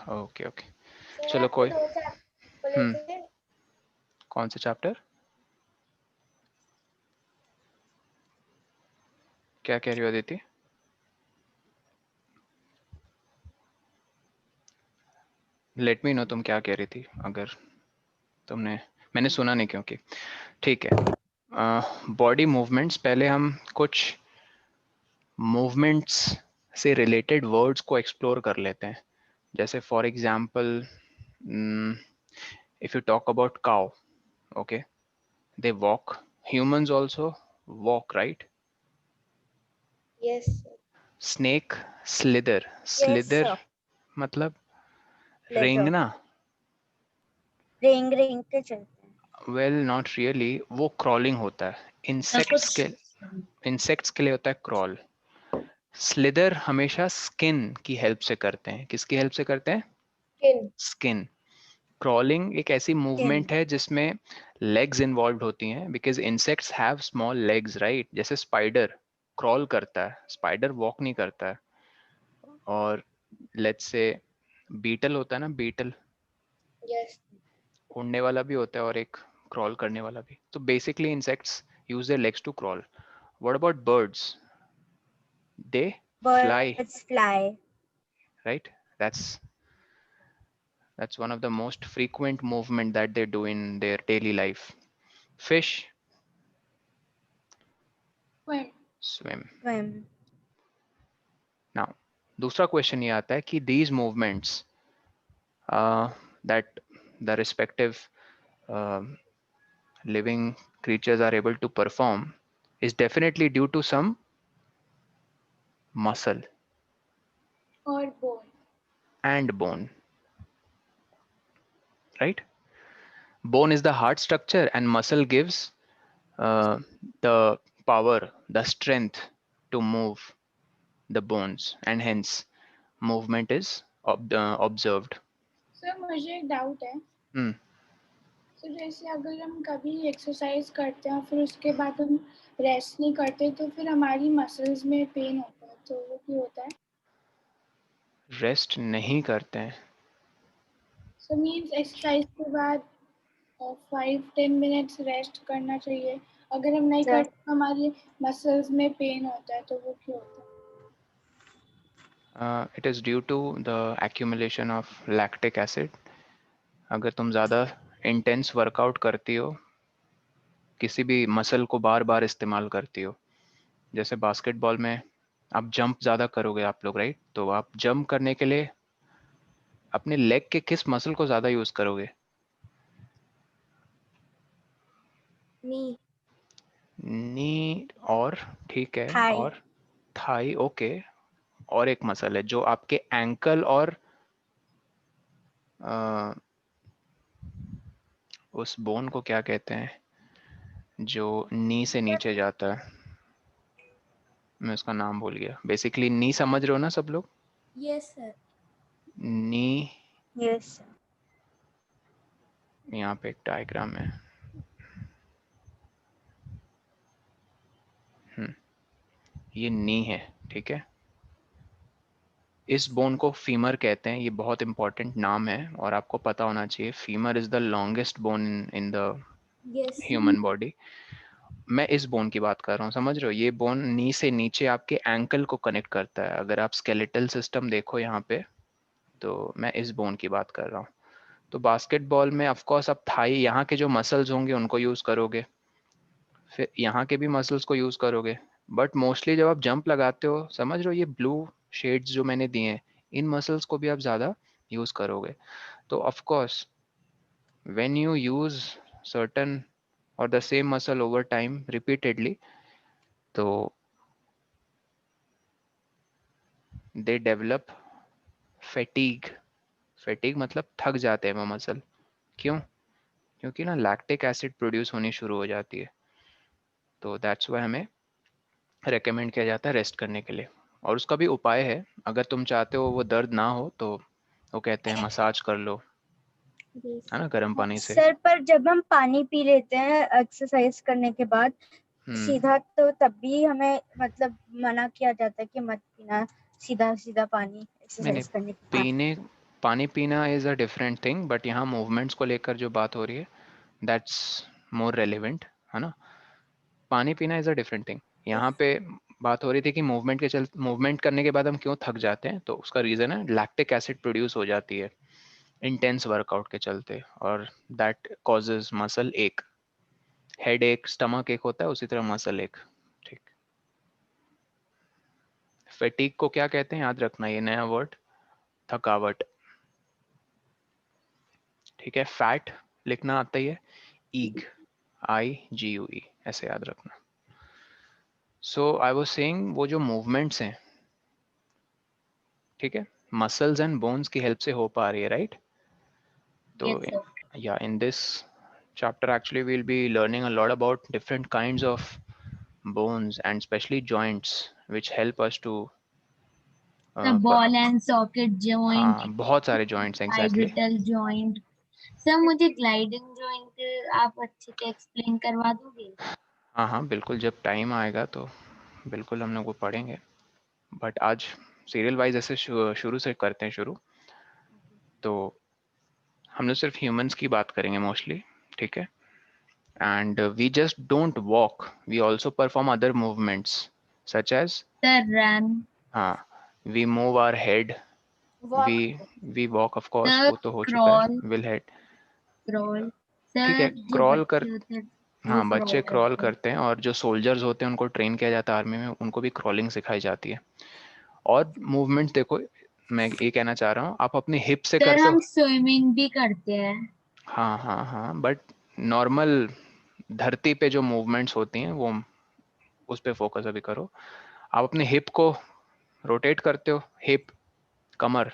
Okay okay, sir चलो आपने कोई। 2 चैप्टर बोले थे। कौन सा चैप्टर? क्या कह रही हो अदिति? लेट मी नो तुम क्या कह रही थी, अगर तुमने, मैंने सुना नहीं क्योंकि। ठीक है, बॉडी मूवमेंट्स, पहले हम कुछ मूवमेंट्स से रिलेटेड वर्ड्स को एक्सप्लोर कर लेते हैं। जैसे for example, if you talk about cow, okay, they walk, humans also walk, right? Yes sir. Snake slither, yes slither sir. मतलब लेदर। रेंगना? रेंग रेंग के चलते हैं। वेल नॉट रियली, वो क्रॉलिंग होता है। इंसेक्ट्स के लिए होता है क्रॉल। स्लिदर हमेशा स्किन की हेल्प से करते हैं। किसकी हेल्प से करते हैं? किन। स्किन। क्रॉलिंग एक ऐसी स्किन। मूवमेंट है जिसमें लेग्स इन्वॉल्व होती हैं, because insects have small legs, right? जैसे स्पाइडर क्रॉल करता है, स्पाइडर वॉक नहीं करता है। और लेट्स से बीटल होता है ना, बीटल यस। उड़ने वाला भी होता है और एक क्रॉल करने वाला भी। तो basically insects use their legs to crawl. What about birds? They fly, birds fly. right? That's one of the most frequent movement that they do in their daily life. Fish Swim. swim. Swim. Now दूसरा question ये आता है कि these movements that the respective uh, living creatures are able to perform is definitely due to some muscle Or bone. and bone, right? Bone is the hard structure and muscle gives uh, the power, the strength to move the bones, and hence movement is observed. Sir मुझे एक doubt है। Hmm. तो जैसे अगर हम कभी exercise करते हैं और फिर उसके बाद हम रेस्ट नहीं करते तो फिर हमारी मसल्स में पेन होता है, तो वो क्यों होता है? रेस्ट नहीं करते हैं? सो मीन्स एक्सरसाइज के बाद 5-10 मिनट्स रेस्ट करना चाहिए। अगर हम नहीं सर करते तो हमारी मसल्स में पेन होता है, तो वो क्यों होता है? It is due to the accumulation of lactic acid. अगर तुम ज़्यादा इंटेंस वर्कआउट करती हो, किसी भी मसल को बार बार इस्तेमाल करती हो, जैसे बास्केटबॉल में आप जंप ज़्यादा करोगे आप लोग, राइट? तो आप जंप करने के लिए अपने लेग के किस मसल को ज़्यादा यूज़ करोगे? नी। नी, और ठीक है, थाई। और थाई, ओके। और एक मसल है जो आपके एंकल और उस बोन को क्या कहते हैं जो नी से नीचे जाता है? मैं उसका नाम भूल गया। बेसिकली नी समझ रहे हो ना सब लोग? Yes sir. नी, यस सर। यहाँ पे एक डायग्राम है। ये नी है, ठीक है? इस बोन को फीमर कहते हैं। ये बहुत इंपॉर्टेंट नाम है और आपको पता होना चाहिए। Femur is the longest bone in the yes. Human body. मैं इस बोन की बात कर रहा हूँ, समझ रहे हो? ये बोन नी से नीचे आपके एंकल को कनेक्ट करता है। अगर आप स्केलेटल सिस्टम देखो यहाँ पे, तो मैं इस बोन की बात कर रहा हूँ। तो बास्केटबॉल में ऑफ कोर्स आप थाई, यहाँ के जो मसल्स होंगे उनको यूज करोगे, फिर यहाँ के भी मसल्स को यूज करोगे, बट मोस्टली जब आप जंप लगाते हो, समझ रहे हो, ये ब्लू शेड्स जो मैंने दिए हैं, इन मसल्स को भी आप ज्यादा यूज करोगे। तो of course when you use certain और the same muscle over time repeatedly, तो दे डेवलप फैटीग। फैटीग मतलब थक जाते हैं वो मसल। क्यों? क्योंकि ना लैक्टिक एसिड प्रोड्यूस होनी शुरू हो जाती है। तो दैट्स वाई हमें रेकमेंड किया जाता है रेस्ट करने के लिए। और उसका भी उपाय है, अगर तुम चाहते हो वो दर्द ना हो तो वो कहते हैं मसाज कर लो, है ना, गर्म पानी से। सर पर जब हम पानी पी लेते हैं एक्सरसाइज करने के बाद सीधा, तो तब भी हमें मतलब मना किया जाता है कि मत पीना सीधा सीधा पानी नहीं नहीं, एक्सरसाइज करने के बाद। पीने पानी पीना is a different thing, but यहाँ मूवमेंट्स को लेकर जो बात हो रही है दैट्स मोर रेलिवेंट, है ना। पानी पीना इज अ डिफरेंट थिंग। यहाँ पे बात हो रही थी कि मूवमेंट करने के बाद हम क्यों थक जाते हैं, तो उसका रीजन है लैक्टिक एसिड प्रोड्यूस हो जाती है इंटेंस वर्कआउट के चलते, और दैट कॉजेज मसल एक, हेड एक, स्टमक एक होता है, उसी तरह मसल एक। ठीक। फैटीग को क्या कहते हैं याद रखना, ये नया वर्ड, थकावट। ठीक है। फैट लिखना आता ही है, ईग, IGUE, ऐसे याद रखना। सो आई वाज सेइंग वो जो मूवमेंट्स हैं, ठीक है, मसल्स एंड बोन्स की हेल्प से हो पा रही है, राइट। तो Yes, sir. या in this chapter actually we'll be learning a lot about different kinds of bones and especially joints which help us to The ball and socket joint, हाँ बहुत सारे joints exactly। pivotal joint. Sir मुझे gliding joint आप अच्छे से explain करवा दोगे? हाँ हाँ बिल्कुल, जब टाइम आएगा तो बिल्कुल हम लोग वो पढ़ेंगे, बट आज सीरियल वाइज ऐसे शुरू से करते हैं शुरू। तो हम लोग सिर्फ ह्यूमंस की बात करेंगे मोस्टली, ठीक है। And we just don't walk, we also perform other movements such as, sir run, हाँ, we move our head, walk we walk of course, sir वो तो हो चुका है, क्रॉल, विल हेड। क्रॉल। ठीक है, सर जो क्रॉल कर, बच्चे होते हैं वो हाँ बच्चे क्रॉल क्रॉल करते हैं। करते हैं, और जो सोल्जर्स होते हैं उनको ट्रेन किया जाता है आर्मी में, उनको भी क्रॉलिंग सिखाई जाती है। और मूवमेंट देखो, मैं ये कहना चाह रहा हूँ, आप अपने हिप से सर करते हो, हम स्विमिंग भी करते हैं। हाँ हाँ हाँ, बट नॉर्मल धरती पे जो मूवमेंट्स होती हैं वो, उस पे फोकस अभी करो। आप अपने हिप को रोटेट करते हो, हिप, कमर,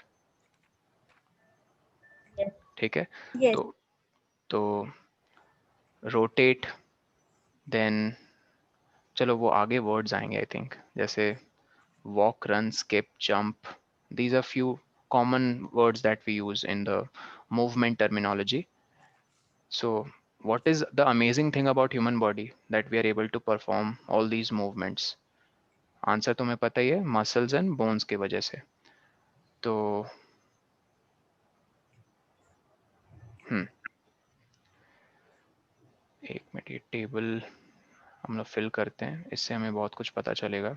Yes. ठीक है। यस तो रोटेट, देन चलो वो आगे वर्ड्स आएंगे आई थिंक, जैसे walk, run, skip, jump. These are few common words that we use in the movement terminology. So what is the amazing thing about human body that we are able to perform all these movements? Answer तुम्हें पता ही है, muscles and bones की वजह से। तो एक minute, ये टेबल हम लोग फिल करते हैं, इससे हमें बहुत कुछ पता चलेगा।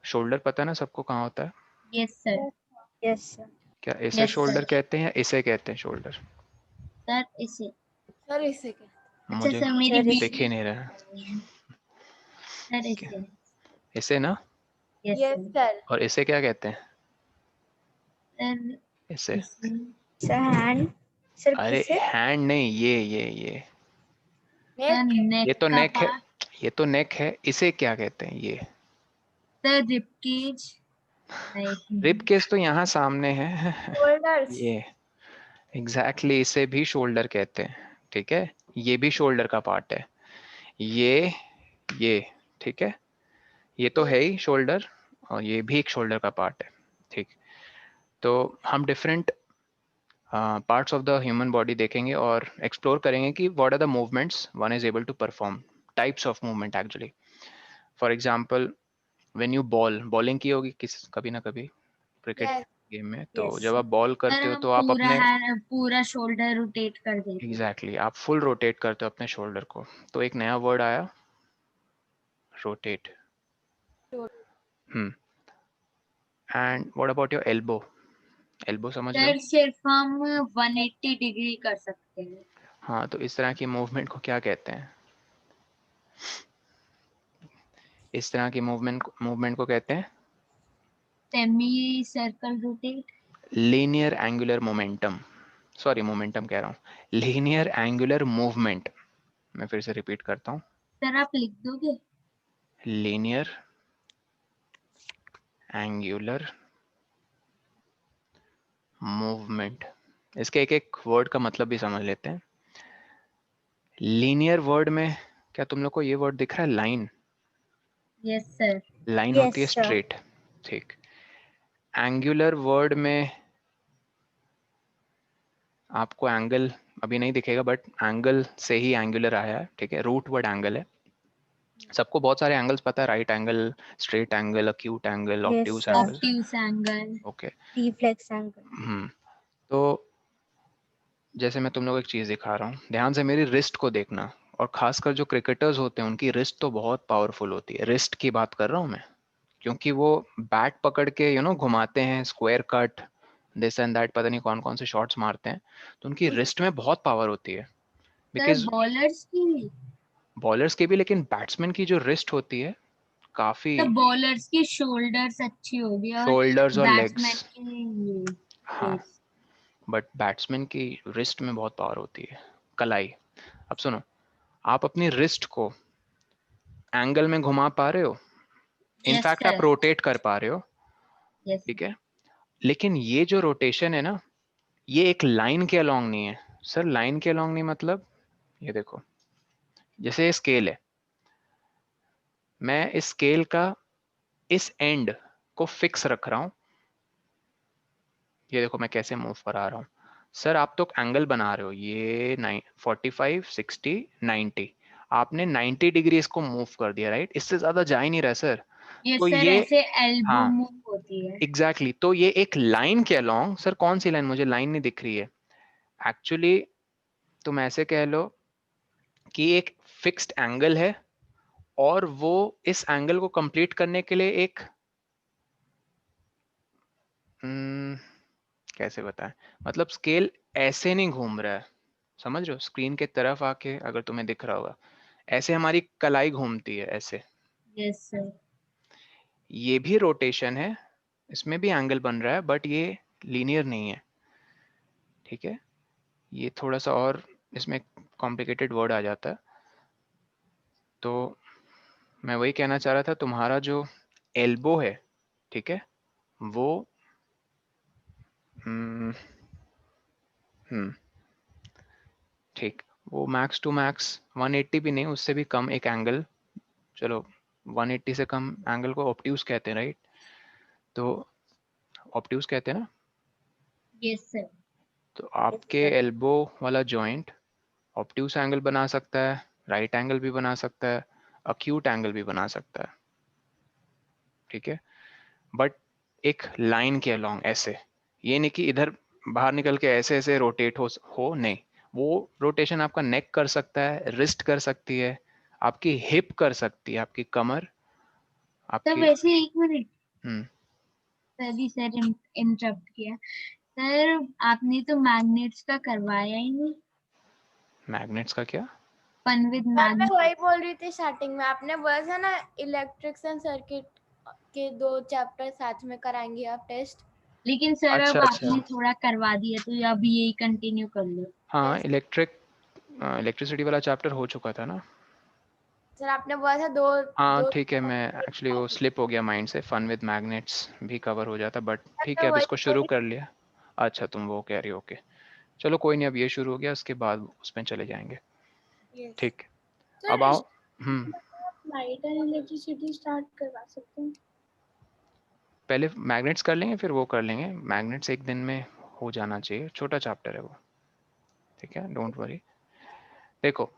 शोल्डर पता है ना सबको कहाँ होता है? यस सर, यस सर क्या इसे यस शोल्डर सर। कहते हैं या इसे कहते हैं शोल्डर? सर इसे, सर इसे क्या अच्छा मुझे सर मेरी सर दिख ही वीडियो नहीं रहा। सर इसे, इसे ना, यस यस सर, सर और इसे क्या कहते हैं? सर इसे, इसे, सर हैंड सर अरे किसे हैंड नहीं, ये सर नेक नेक ये तो का नेक है, पार्ट, ये तो नेक है, इसे क्या कहते हैं? ये सर रिब केज, नहीं रिब केस तो यहाँ सामने है। शोल्डर्स ये एग्जैक्टली इसे भी शोल्डर कहते हैं, ठीक है, ये भी शोल्डर का पार्ट है, ये ठीक है, ये तो है ही शोल्डर, और ये भी एक शोल्डर का पार्ट है, ठीक। तो हम different parts of the human body देखेंगे और एक्सप्लोर करेंगे कि what are the movements one is able to perform, types of movement actually. For example when you bowling की होगी किस कभी ना कभी क्रिकेट यस गेम में, तो यस जब आप बॉल सर करते हो हम तो आप पूरा अपने, हैंड पूरा शोल्डर रोटेट कर देते हैं। एग्जैक्टली आप फुल रोटेट करते हो अपने शोल्डर को। तो एक नया वर्ड आया, rotate. And what about your elbow? Elbow समझ रहे हो? सर सिर्फ हम 180 डिग्री कर सकते हैं। हाँ, तो इस तरह की मूवमेंट को क्या कहते हैं? इस तरह की मूवमेंट को कहते हैं semi circle rotate. Linear angular momentum, sorry momentum कह रहा हूँ, लीनियर एंगुलर मूवमेंट। मैं फिर से रिपीट करता हूँ, सर आप लिख दोगे? Linear angular movement. इसके एक एक वर्ड का मतलब भी समझ लेते हैं। लीनियर वर्ड में क्या तुम लोग को ये वर्ड दिख रहा है, line? Yes sir. Line yes होती है सर स्ट्रेट, ठीक। एंगुलर वर्ड में आपको एंगल अभी नहीं दिखेगा, बट एंगल से ही एंगुलर आया है, ठीक है, रूट वर्ड एंगल है, सबको बहुत सारे एंगल्स पता है, right angle, straight angle, acute angle, Yes, obtuse sir. Angle. Obtuse angle, okay. Reflex angle. तो जैसे मैं तुम लोग एक चीज दिखा रहा हूँ, ध्यान से मेरी रिस्ट को देखना, और खासकर जो क्रिकेटर्स होते हैं उनकी रिस्ट तो बहुत पावरफुल होती है। रिस्ट की बात कर रहा हूँ मैं, क्योंकि वो बैट पकड़ के घुमाते हैं, square cut, this and that, पता नहीं कौन कौन से शॉट्स मारते हैं, तो उनकी रिस्ट में बहुत पावर होती है। सर बिकॉज बॉलर्स की, बॉलर्स की भी, लेकिन बैट्समैन की जो रिस्ट होती है काफी, तो बॉलर्स की शोल्डर्स अच्छी होगी और शोल्डर्स और बैट्समैन लेग्स, की ये हाँ, yes. बट बैट्समैन की रिस्ट में बहुत पावर होती है, कलाई। अब सुनो, आप अपनी रिस्ट को एंगल में घुमा पा रहे हो, Yes, इनफैक्ट आप sir. रोटेट कर पा रहे हो, Yes. ठीक है, लेकिन ये जो रोटेशन है ना, ये एक लाइन के अलोंग नहीं है। सर लाइन के अलोंग नहीं मतलब, ये देखो, जैसे ये स्केल है, मैं इस स्केल का इस एंड को फिक्स रख रहा हूं, ये देखो मैं कैसे मूव करा रहा हूं। सर आप तो एंगल बना रहे हो, ये 45, 60, 90, आपने 90 डिग्री इसको मूव कर दिया, राइट, इससे ज्यादा जा ही नहीं रहा सर। Yes, तो sir. ये, ऐसे एल्बो हाँ मूव होती है। एग्जैक्टली, तो ये एक लाइन के अलोंग, सर कौन सी लाइन, मुझे लाइन नहीं दिख रही है एक्चुअली, तुम ऐसे कह लो कि एक फिक्स्ड एंगल है, और वो इस एंगल को कंप्लीट करने के लिए एक कैसे बताएं, मतलब स्केल ऐसे नहीं घूम रहा है, समझ रहे हो, स्क्रीन के तरफ आके अगर तुम्हें दिख रहा होगा, ऐसे हमारी कलाई घूमती है ऐसे, Yes, sir. ये भी रोटेशन है, इसमें भी एंगल बन रहा है, बट ये लीनियर नहीं है, ठीक है, ये थोड़ा सा और इसमें कॉम्प्लिकेटेड वर्ड आ जाता है। तो मैं वही कहना चाह रहा था, तुम्हारा जो एल्बो है, ठीक है, वो हम्म हम्म, ठीक, वो मैक्स टू मैक्स 180 भी नहीं, उससे भी कम एक एंगल, चलो 180 से कम एंगल को ऑब्ट्यूज कहते हैं, राइट, तो ऑब्ट्यूज कहते हैं ना। Yes, sir. तो आपके एल्बो वाला जॉइंट ऑब्ट्यूज एंगल बना सकता है, राइट एंगल भी बना सकता है, अक्यूट एंगल भी बना सकता है, ठीक है, बट एक लाइन के अलोंग ऐसे, ये नहीं कि इधर बाहर निकल के ऐसे ऐसे रोटेट हो नहीं, वो रोटेशन आपका नेक कर सकता है, रिस्ट कर सकती है, आपकी हिप कर सकती है, आपकी कमर, सर आपकी वैसे एक मिनट, हम्म, सॉरी सर इंटरप्ट किया। सर आपने तो मैग्नेट्स का करवाया ही नहीं। मैग्नेट्स का क्या? फन विद मैं मैग्नेट। वही बोल रही थी स्टार्टिंग में, आपने बोला था ना इलेक्ट्रिक्स एंड सर्किट के 2 चैप्टर साथ में कराएंगे आप टेस्ट। लेकिन सर अच्छा अब अच्छा, आपने थोड़ा करवा दिया तो अब यही कंटिन्यू कर लो। हाँ इलेक्ट्रिसिटी वाला चैप्टर हो चुका था ना। सर आपने बोला था 2 हाँ 2 ठीक है, मैं एक्चुअली वो स्लिप हो गया माइंड से, फन विद मैग्नेट्स भी कवर हो जाता, बट ठीक मैं है अब वही इसको शुरू कर लिया। अच्छा तुम वो कह रही हो, ओके, चलो कोई नहीं, अब ये शुरू हो गया, उसके बाद उसमें चले जाएंगे, यस ठीक। अब सर, आओ, लाइट एंड इलेक्ट्रिसिटी स्टार्ट करवा सकते हैं। पहले मैग्नेट्स कर लेंगे फिर वो कर लेंगे, मैग्नेट्स एक दिन में हो जाना चाहिए, छोटा चैप्टर है वो, ठीक है, डोंट वरी। देखो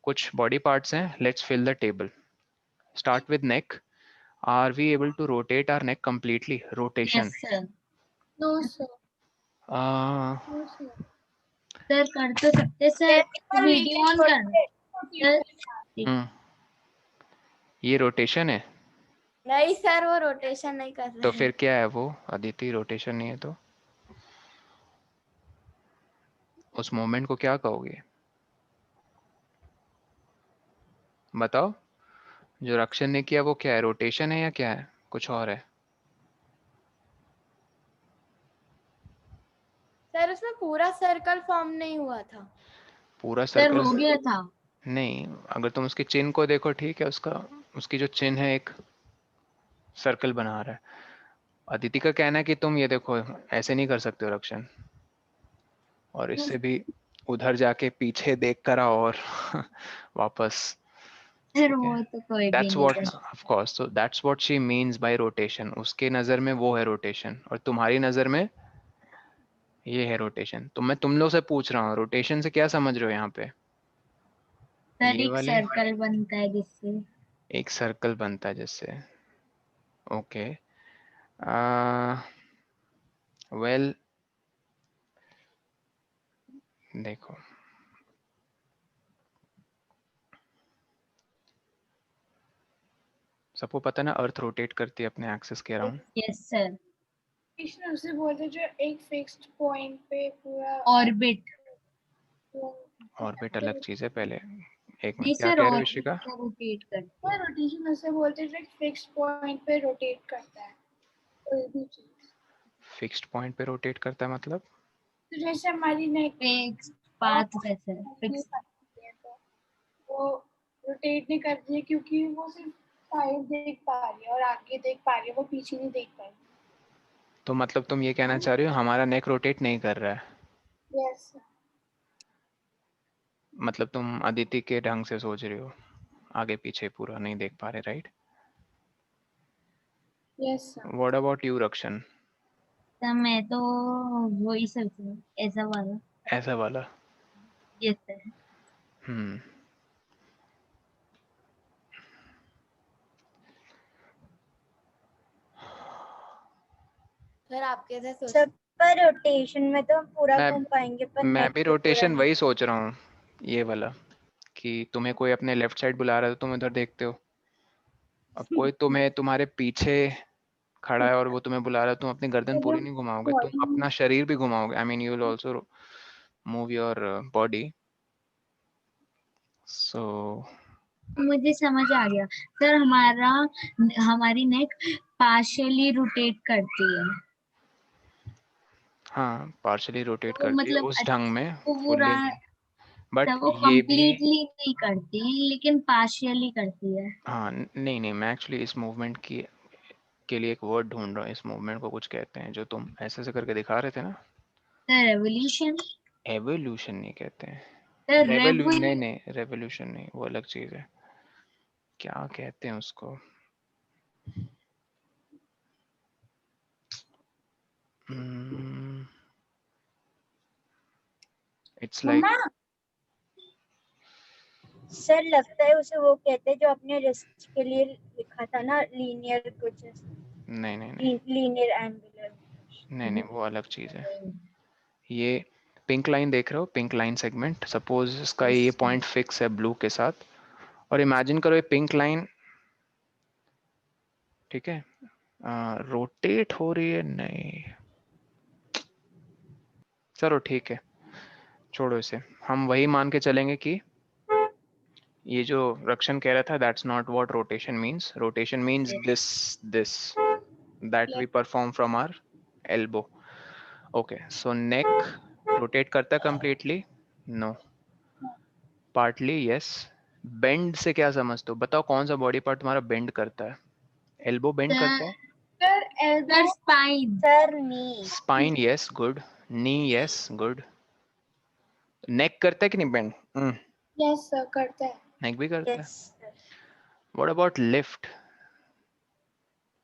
कुछ बॉडी पार्ट्स हैं, let's fill the table, start with neck, are we able to rotate our neck completely, yes rotation, sir. No sir, no sir. Sir कर तो सकते सर, वीडियो ऑन कर सर। ये rotation है, नहीं सर, वो rotation नहीं कर तो रहे फिर हैं। क्या है वो, अदिति रोटेशन नहीं है तो उस मोमेंट को क्या कहोगे, बताओ, जो रक्षण ने किया वो क्या है, रोटेशन है या क्या है, कुछ और है? सर उसमें पूरा सर्कल फॉर्म नहीं हुआ था। पूरा सर सर्कल हो गया था। नहीं, अगर तुम उसके चिन्ह को देखो, ठीक है, उसकी जो चिन्ह है एक सर्कल बना रहा है। अदिति का कहना है कि तुम ये देखो ऐसे नहीं कर सकते हो रक्षण, और इससे भी उधर जाके पीछे देख कर आओ और वापस, सर ठीक है, वो तो कोई भी दैट्स नहीं व्हाट, कर। Of course, so that's what she means by rotation, उसके नजर में वो है रोटेशन, और तुम्हारी नजर में ये है रोटेशन। तो मैं तुम लोग से पूछ रहा हूँ, रोटेशन से क्या समझ रहे हो यहाँ पे, सर ये एक वाले, सर्कल बनता है जिससे। एक सर्कल बनता है जिससे। ओके, वेल देखो, सबको पता है ना अर्थ रोटेट करती है अपने एक्सिस के अराउंड। Yes sir. कृष्ण उसे बोलते जो एक फिक्स्ड पॉइंट पे पूरा ऑर्बिट। ऑर्बिट अलग चीज है, पहले एक नहीं मिनट, क्या सर, कह रहे हो ऑर्बिट ऋषिका? को रोटेट करती वो है। रोटेशन उसे बोलते जो एक फिक्स्ड पॉइंट पे रोटेट करता है कोई भी चीज। फिक्स्ड पॉइंट पे रोटेट करता है मतलब? तो जैसे हमारी नेक फिक्स पाथ पे सर, फिक्स। तो वो रोटेट नहीं कर रही है क्योंकि वो सिर्फ साइड देख पा रही है और आगे देख पा रही है, वो पीछे नहीं देख पा रही। तो मतलब तुम ये कहना चाह रही हो हमारा नेक रोटेट नहीं कर रहा है? यस मतलब तुम अदिति के ढंग से सोच रही हो, आगे पीछे पूरा नहीं देख पा रहे, right? Yes what about you Rakshan? Sir मैं तो वही सोच रही हूँ, ऐसा वाला। ऐसा वाला? Yes sir. हम्म, सर आप कैसे सोच? सर पर रोटेशन में तो हम पूरा मैं घूम पाएंगे, पर मैं नेक भी तो पूरा रोटेशन नहीं। वही सोच रहा हूँ, ये वाला, कि तुम्हें कोई अपने लेफ्ट साइड बुला रहा है तो तुम इधर देखते हो। अब कोई तुम्हें तुम्हारे पीछे खड़ा है और वो तुम्हें बुला रहा है, तुम अपनी गर्दन पूरी नहीं घुमाओगे, तुम अपना शरीर भी घुमाओगे। I mean you will also move your body. So मुझे समझ आ गया सर, हमारी नेक पार्शियली रोटेट करती है। हाँ, पार्शली रोटेट वो करती है मतलब उस ढंग में, वो पूरा, फुल्ली नहीं, बट वो ये भी। कंप्लीटली नहीं करती लेकिन पार्शियली करती है। हाँ, नहीं नहीं, मैं एक्चुअली इस मूवमेंट की के लिए एक वर्ड ढूंढ रहा हूँ। इस मूवमेंट को कुछ कहते हैं, जो तुम ऐसे ऐसे करके दिखा रहे थे ना। Sir revolution. एवोल्यूशन नहीं कहते हैं। सर नहीं नहीं, रेवोल्यूशन नहीं, वो अलग चीज है। क्या कहते हैं उसको? इट्स लाइक, मम्मा सर लगता है उसे वो कहते हैं जो अपने रिस्ट के लिए लिखा था ना, लीनियर कुछ, नहीं नहीं नहीं लीनियर एंगुलर। नहीं नहीं, वो अलग चीज है। ये पिंक लाइन देख रहे हो, पिंक लाइन सेगमेंट, सपोज इसका ये पॉइंट फिक्स है ब्लू के साथ, और इमेजिन करो ये पिंक लाइन, ठीक है, रोटेट हो रही है। नहीं, चलो ठीक है, छोड़ो इसे। हम वही मान के चलेंगे कि ये जो रक्षण कह रहा था, that's not what rotation means. Rotation means this that we perform from our elbow. Okay, so neck rotate करता है completely? No, partly yes. Bend से क्या समझते हो? बताओ कौन सा बॉडी पार्ट तुम्हारा बेंड करता है? एल्बो बेंड करता है? Sir elbow. Sir spine. Sir knee. Spine yes, good. Knee yes, good. Neck करता है कि नहीं बेंड? यस सर करता है। नेक भी करता है। Yes sir. What about lift?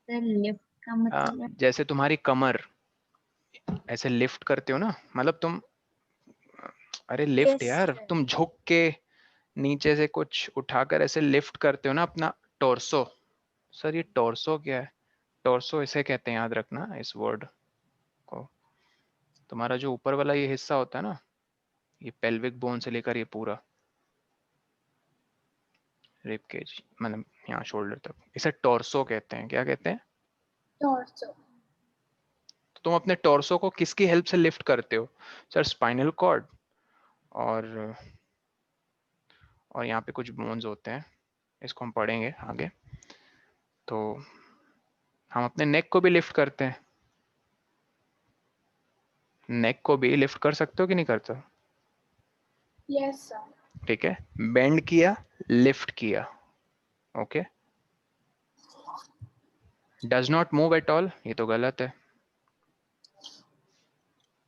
Sir lift का मतलब? जैसे तुम्हारी कमर ऐसे लिफ्ट करते हो ना, मतलब तुम, अरे लिफ्ट यस यार, सर। तुम झुक के नीचे से कुछ उठाकर ऐसे लिफ्ट करते हो ना अपना टॉर्सो। सर ये टॉर्सो क्या है? टॉर्सो इसे कहते हैं, याद रखना इस वर्ड को। तुम्हारा जो ऊपर वाला ये हिस्सा होता है ना, ये पेल्विक बोन से लेकर ये पूरा रिब केज, मतलब यहाँ शोल्डर तक, इसे टॉर्सो कहते हैं। क्या कहते हैं? टॉर्सो। तो तुम अपने टॉर्सो को किसकी हेल्प से लिफ्ट करते हो? सर स्पाइनल कॉर्ड, और यहाँ पे कुछ बोन्स होते हैं, इसको हम पढ़ेंगे आगे। तो हम अपने नेक को भी लिफ्ट करते हैं। नेक को भी लिफ्ट कर सकते हो कि नहीं करते हो? Yes sir. ठीक है, बेंड किया, लिफ्ट किया, okay. Does not move at all, ये तो गलत है।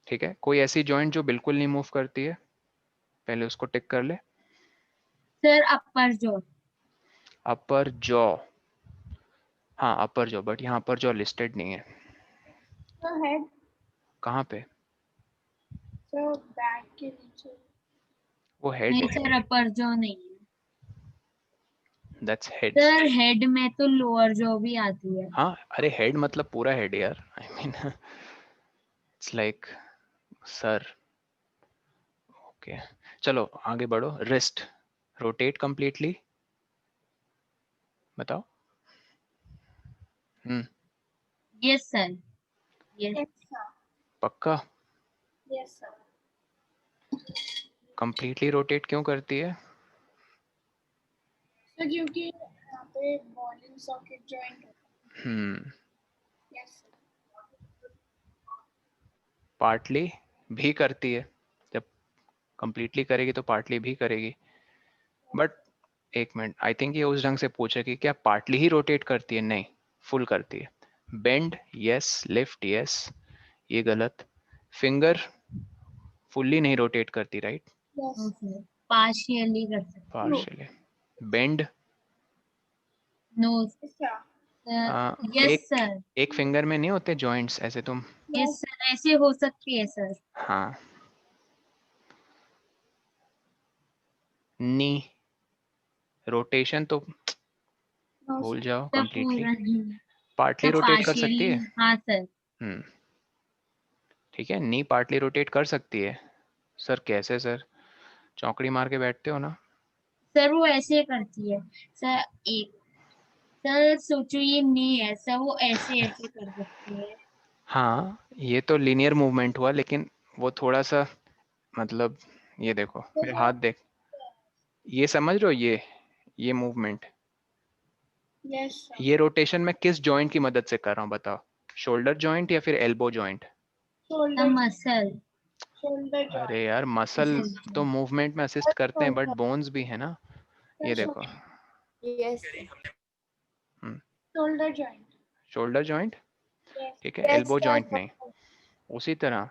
ठीक है, कोई ऐसी जॉइंट जो बिल्कुल नहीं मूव करती है, पहले उसको टिक कर ले। सर अपर जॉ। अपर जॉ, हाँ अपर जॉ, बट यहाँ अपर जॉ लिस्टेड नहीं है। तो हेड। कहाँ पे? सर बैक के नीचे। वो हेड नहीं है। सर, अपर जॉ नहीं है। That's head. सर हेड में तो लोअर जॉ भी आती है। हाँ, अरे हेड मतलब पूरा हेड यार, I mean it's like sir. Okay, चलो आगे बढ़ो। रिस्ट रोटेट कंप्लीटली, बताओ। Yes sir, yes. Yes, sir. पक्का? Yes, sir. कंप्लीटली रोटेट क्यों करती है? So क्योंकि यहाँ पे बॉल एंड सॉकेट जॉइंट होता है। Yes, sir. पार्टली भी करती है, जब कंप्लीटली करेगी तो पार्टली भी करेगी। बट एक मिनट, आई थिंक ये उस ढंग से पूछे कि क्या पार्टली ही रोटेट करती है? नहीं, फुल करती है। बेंड यस, लिफ्ट यस, ये गलत। फिंगर फुल्ली नहीं रोटेट करती, राइट? Yes, sir. पार्शियली कर सकते। Partially. Bend no Yes, sir. Yes sir, एक फिंगर में नहीं होते जॉइंट्स ऐसे तुम? यस सर, ऐसे हो सकती है सर। हाँ। नी रोटेशन तो No, भूल sir. जाओ सर कंप्लीटली। पूरा ही पार्टली सर, रोटेट कर सकती पार्शियली। है। हाँ सर। ठीक है, नी पार्टली रोटेट कर सकती है। सर कैसे सर, चौकड़ी मार के बैठते हो ना? सर वो ऐसे करती है सर। एक सर सोचो ये नहीं है सर, वो ऐसे ऐसे कर सकती है। हाँ, ये तो लीनियर मूवमेंट हुआ, लेकिन वो थोड़ा सा मतलब, ये देखो मेरे हाथ देख, ये समझ रहे हो? ये मूवमेंट, Yes, sir. ये रोटेशन मैं किस जॉइंट की मदद से कर रहा हूँ बताओ? शोल्डर जॉइंट या फिर elbow joint? Sir Shoulder, muscle. shoulder joint. अरे यार, मसल तो मूवमेंट में असिस्ट करते हैं, बट shoulder. बोन्स भी है ना। ये देखो, Yes. Shoulder joint. Shoulder joint, Yes. ठीक है, Yes, एल्बो sir. जॉइंट नहीं। उसी तरह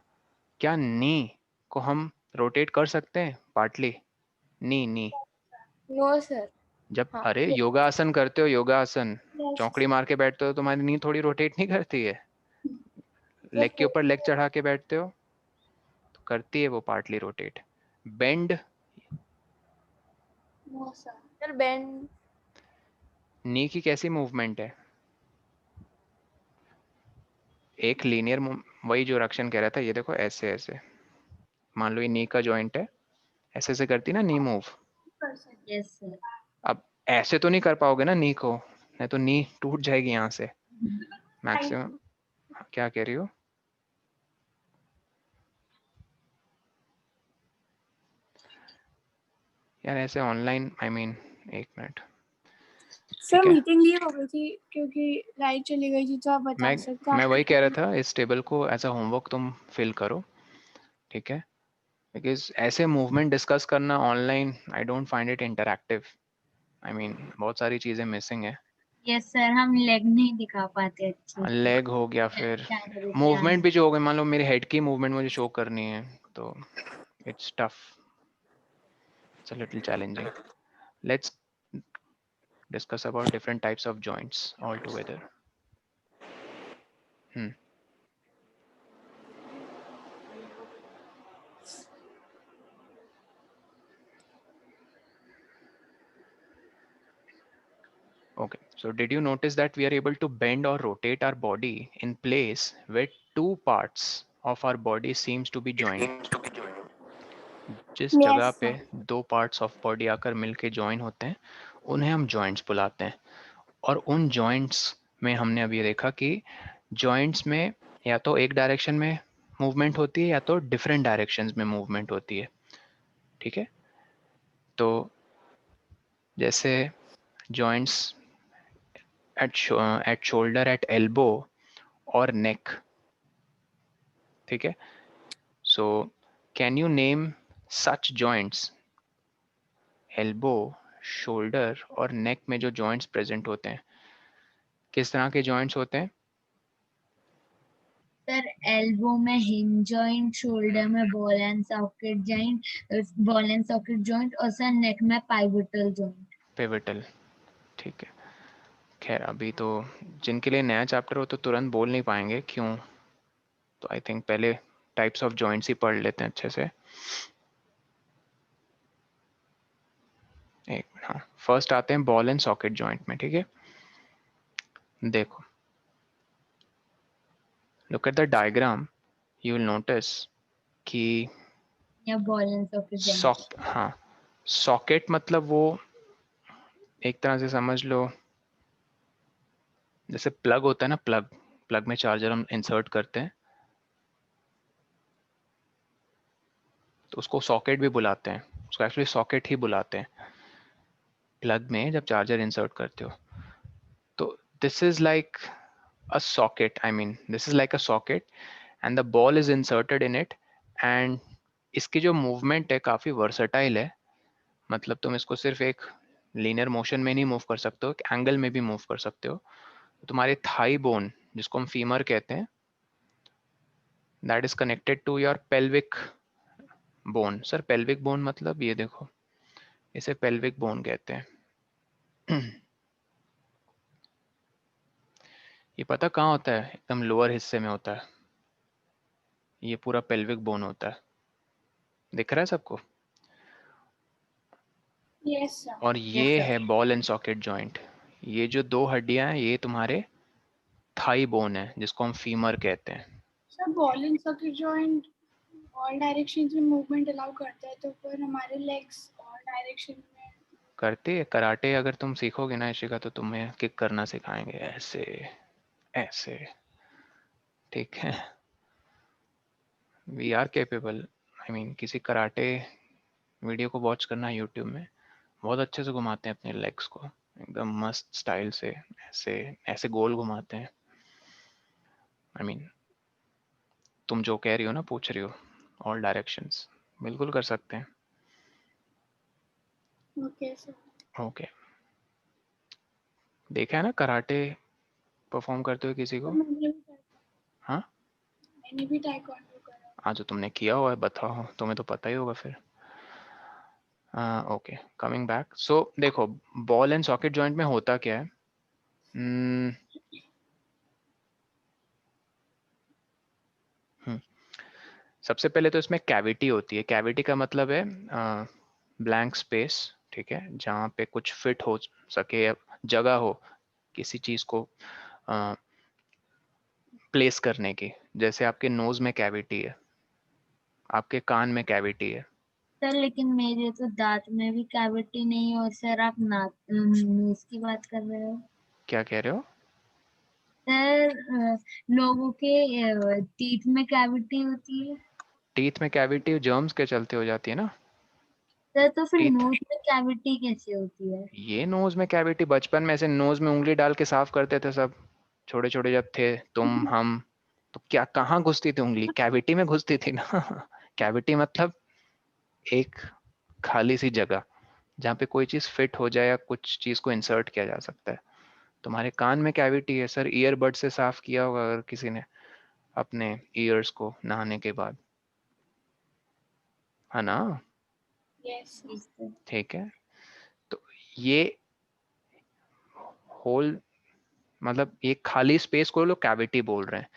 क्या नी को हम रोटेट कर सकते हैं पार्टली? नी No, sir. जब हाँ. अरे योगा आसन करते हो, योगा आसन Yes. चौकड़ी मार के बैठते हो, तुम्हारी नी थोड़ी रोटेट नहीं करती है? लेग के ऊपर लेग चढ़ा के बैठते हो तो करती है वो partly rotate. Bend, No, sir. Sir, bend. नी की कैसी मूवमेंट है? एक लीनियर, वही जो रक्षण कह रहा था, ये देखो ऐसे ऐसे, मान लो ये नी का जॉइंट है, ऐसे ऐसे करती ना नी मूव। Yes sir. अब ऐसे तो नहीं कर पाओगे ना नी को, नहीं तो नी टूट जाएगी यहाँ से मैक्सिमम। क्या कह रही हो? यार ऐसे ऑनलाइन, आई मीन एक मिनट, सर ठीक है। मीटिंग ये हो गई थी क्योंकि लाइट चली गई थी, तो आप बता सकते मैं वही कह रहा था, इस टेबल को एज अ होमवर्क तुम फिल करो, ठीक है? बिकॉज ऐसे मूवमेंट डिस्कस करना online, I don't find it interactive. I mean बहुत सारी चीज़ें मिसिंग है। यस सर, हम लेग नहीं दिखा पाते अच्छे से। लेग हो गया, फिर कैमरे के मूवमेंट आगे। भी जो हो गए, मान लो मेरे हेड की मूवमेंट मुझे शो करनी है, तो it's tough, it's a little challenging. Let's discuss about different types of joints altogether. Okay, so did you notice that we are able to bend or rotate our body in place where two parts of our body seems to be joined? जिस जगह Yes, पे sir. दो parts of body आकर मिलके join होते हैं, उन्हें हम जॉइंट्स बुलाते हैं। और उन जॉइंट्स में हमने अभी देखा कि जॉइंट्स में या तो एक डायरेक्शन में मूवमेंट होती है या तो डिफरेंट डायरेक्शंस में मूवमेंट होती है, ठीक है? तो जैसे joints at shoulder, at elbow or neck, ठीक है? So can you name such joints? elbow, shoulder और neck में जो joints present होते हैं, किस तरह के joints होते हैं? सर एल्बो में हिंज जॉइंट, शोल्डर में बॉल एंड सॉकेट जॉइंट, और सर नेक में पाइवोटल जॉइंट। pivotal, ठीक है। खैर अभी तो जिनके लिए नया चैप्टर हो तो तुरंत बोल नहीं पाएंगे क्यों, तो आई थिंक पहले टाइप्स ऑफ जॉइंट्स ही पढ़ लेते हैं अच्छे से। एक मिनट, हाँ फर्स्ट आते हैं बॉल एंड सॉकेट जॉइंट में, ठीक है। देखो, look at the diagram, you will notice कि या बॉल एंड सॉकेट जॉइंट। हाँ सॉकेट मतलब वो एक तरह से समझ लो जैसे प्लग होता है ना, प्लग में चार्जर हम इंसर्ट करते हैं तो उसको सॉकेट भी बुलाते हैं, उसको एक्चुअली सॉकेट ही बुलाते हैं प्लग में जब चार्जर इंसर्ट करते हो। तो this is like a socket, I mean this is like a socket and the ball is inserted in it, and इसकी जो मूवमेंट है काफ़ी वर्सटाइल है। मतलब तुम इसको सिर्फ एक लीनियर मोशन में नहीं मूव कर सकते हो, एक एंगल में भी मूव कर सकते हो। तुम्हारे थाई बोन जिसको हम फीमर कहते हैं, that is connected to your pelvic bone. Sir pelvic bone मतलब ये देखो, इसे पेल्विक बोन कहते हैं। ये पता कहाँ होता है? एकदम लोअर हिस्से में होता है, ये पूरा पेल्विक बोन होता है, दिख रहा है सबको? Yes sir. और ये है बॉल एंड सॉकेट जॉइंट। ये जो दो हड्डियां हैं ये तुम्हारे थाई बोन है जिसको हम फीमर कहते हैं। Sir ball and socket joint all directions में मूवमेंट अलाउ करता है, तो फिर हमारे लेग्स ऑल डायरेक्शन में करते है कराटे, अगर तुम सीखोगे ना इशिका तो तुम्हें किक करना सिखाएंगे ऐसे ऐसे, ठीक है। We are capable, I mean किसी कराटे वीडियो को वॉच करना यूट्यूब में, बहुत अच्छे से घुमाते हैं अपने लेग्स को एकदम मस्त स्टाइल से, ऐसे ऐसे गोल घुमाते हैं। आई मीन तुम जो कह रही हो ना, पूछ रही हो ऑल डायरेक्शंस, बिल्कुल कर सकते हैं। Okay sir. ओके, देखा है ना कराटे परफॉर्म करते हुए किसी को? हाँ मैंने भी ताइक्वांडो करा। आज जो तुमने किया हुआ है बताओ, तुम्हें तो पता ही होगा फिर। ओके, कमिंग बैक, सो देखो बॉल एंड सॉकेट जॉइंट में होता क्या है। Hmm, सबसे पहले तो इसमें कैविटी होती है। कैविटी का मतलब है ब्लैंक स्पेस, ठीक है, जहाँ पे कुछ फिट हो सके, जगह हो किसी चीज को प्लेस करने की। जैसे आपके नोज में कैविटी है, आपके कान में कैविटी है। सर लेकिन मेरे तो दांत में भी कैविटी नहीं है, और सर आप नाक नोज की बात कर रहे हो। क्या कह रहे हो? सर लोगों के टीथ में कैविटी होती है। टीथ में कैविटी जर्म्स के चलते हो जाती है ना। सर तो फिर टीथ, नोज में कैविटी कैसे होती है? ये नोज में कैविटी बचपन में ऐसे नोज में उंगली डाल के साफ करते थे सब, छोटे छोटे जब थे तुम हम, तो क्या कहाँ घुसती थी उंगली? कैविटी में घुसती थी ना। कैविटी मतलब एक खाली सी जगह जहाँ पे कोई चीज फिट हो जाए या कुछ चीज को इंसर्ट किया जा सकता है। तुम्हारे कान में कैविटी है सर, ईयरबड से साफ किया होगा अगर किसी ने अपने ईयर्स को नहाने के बाद, है ना? Yes sir. ठीक है, तो ये होल मतलब ये खाली स्पेस को लोग कैविटी बोल रहे हैं।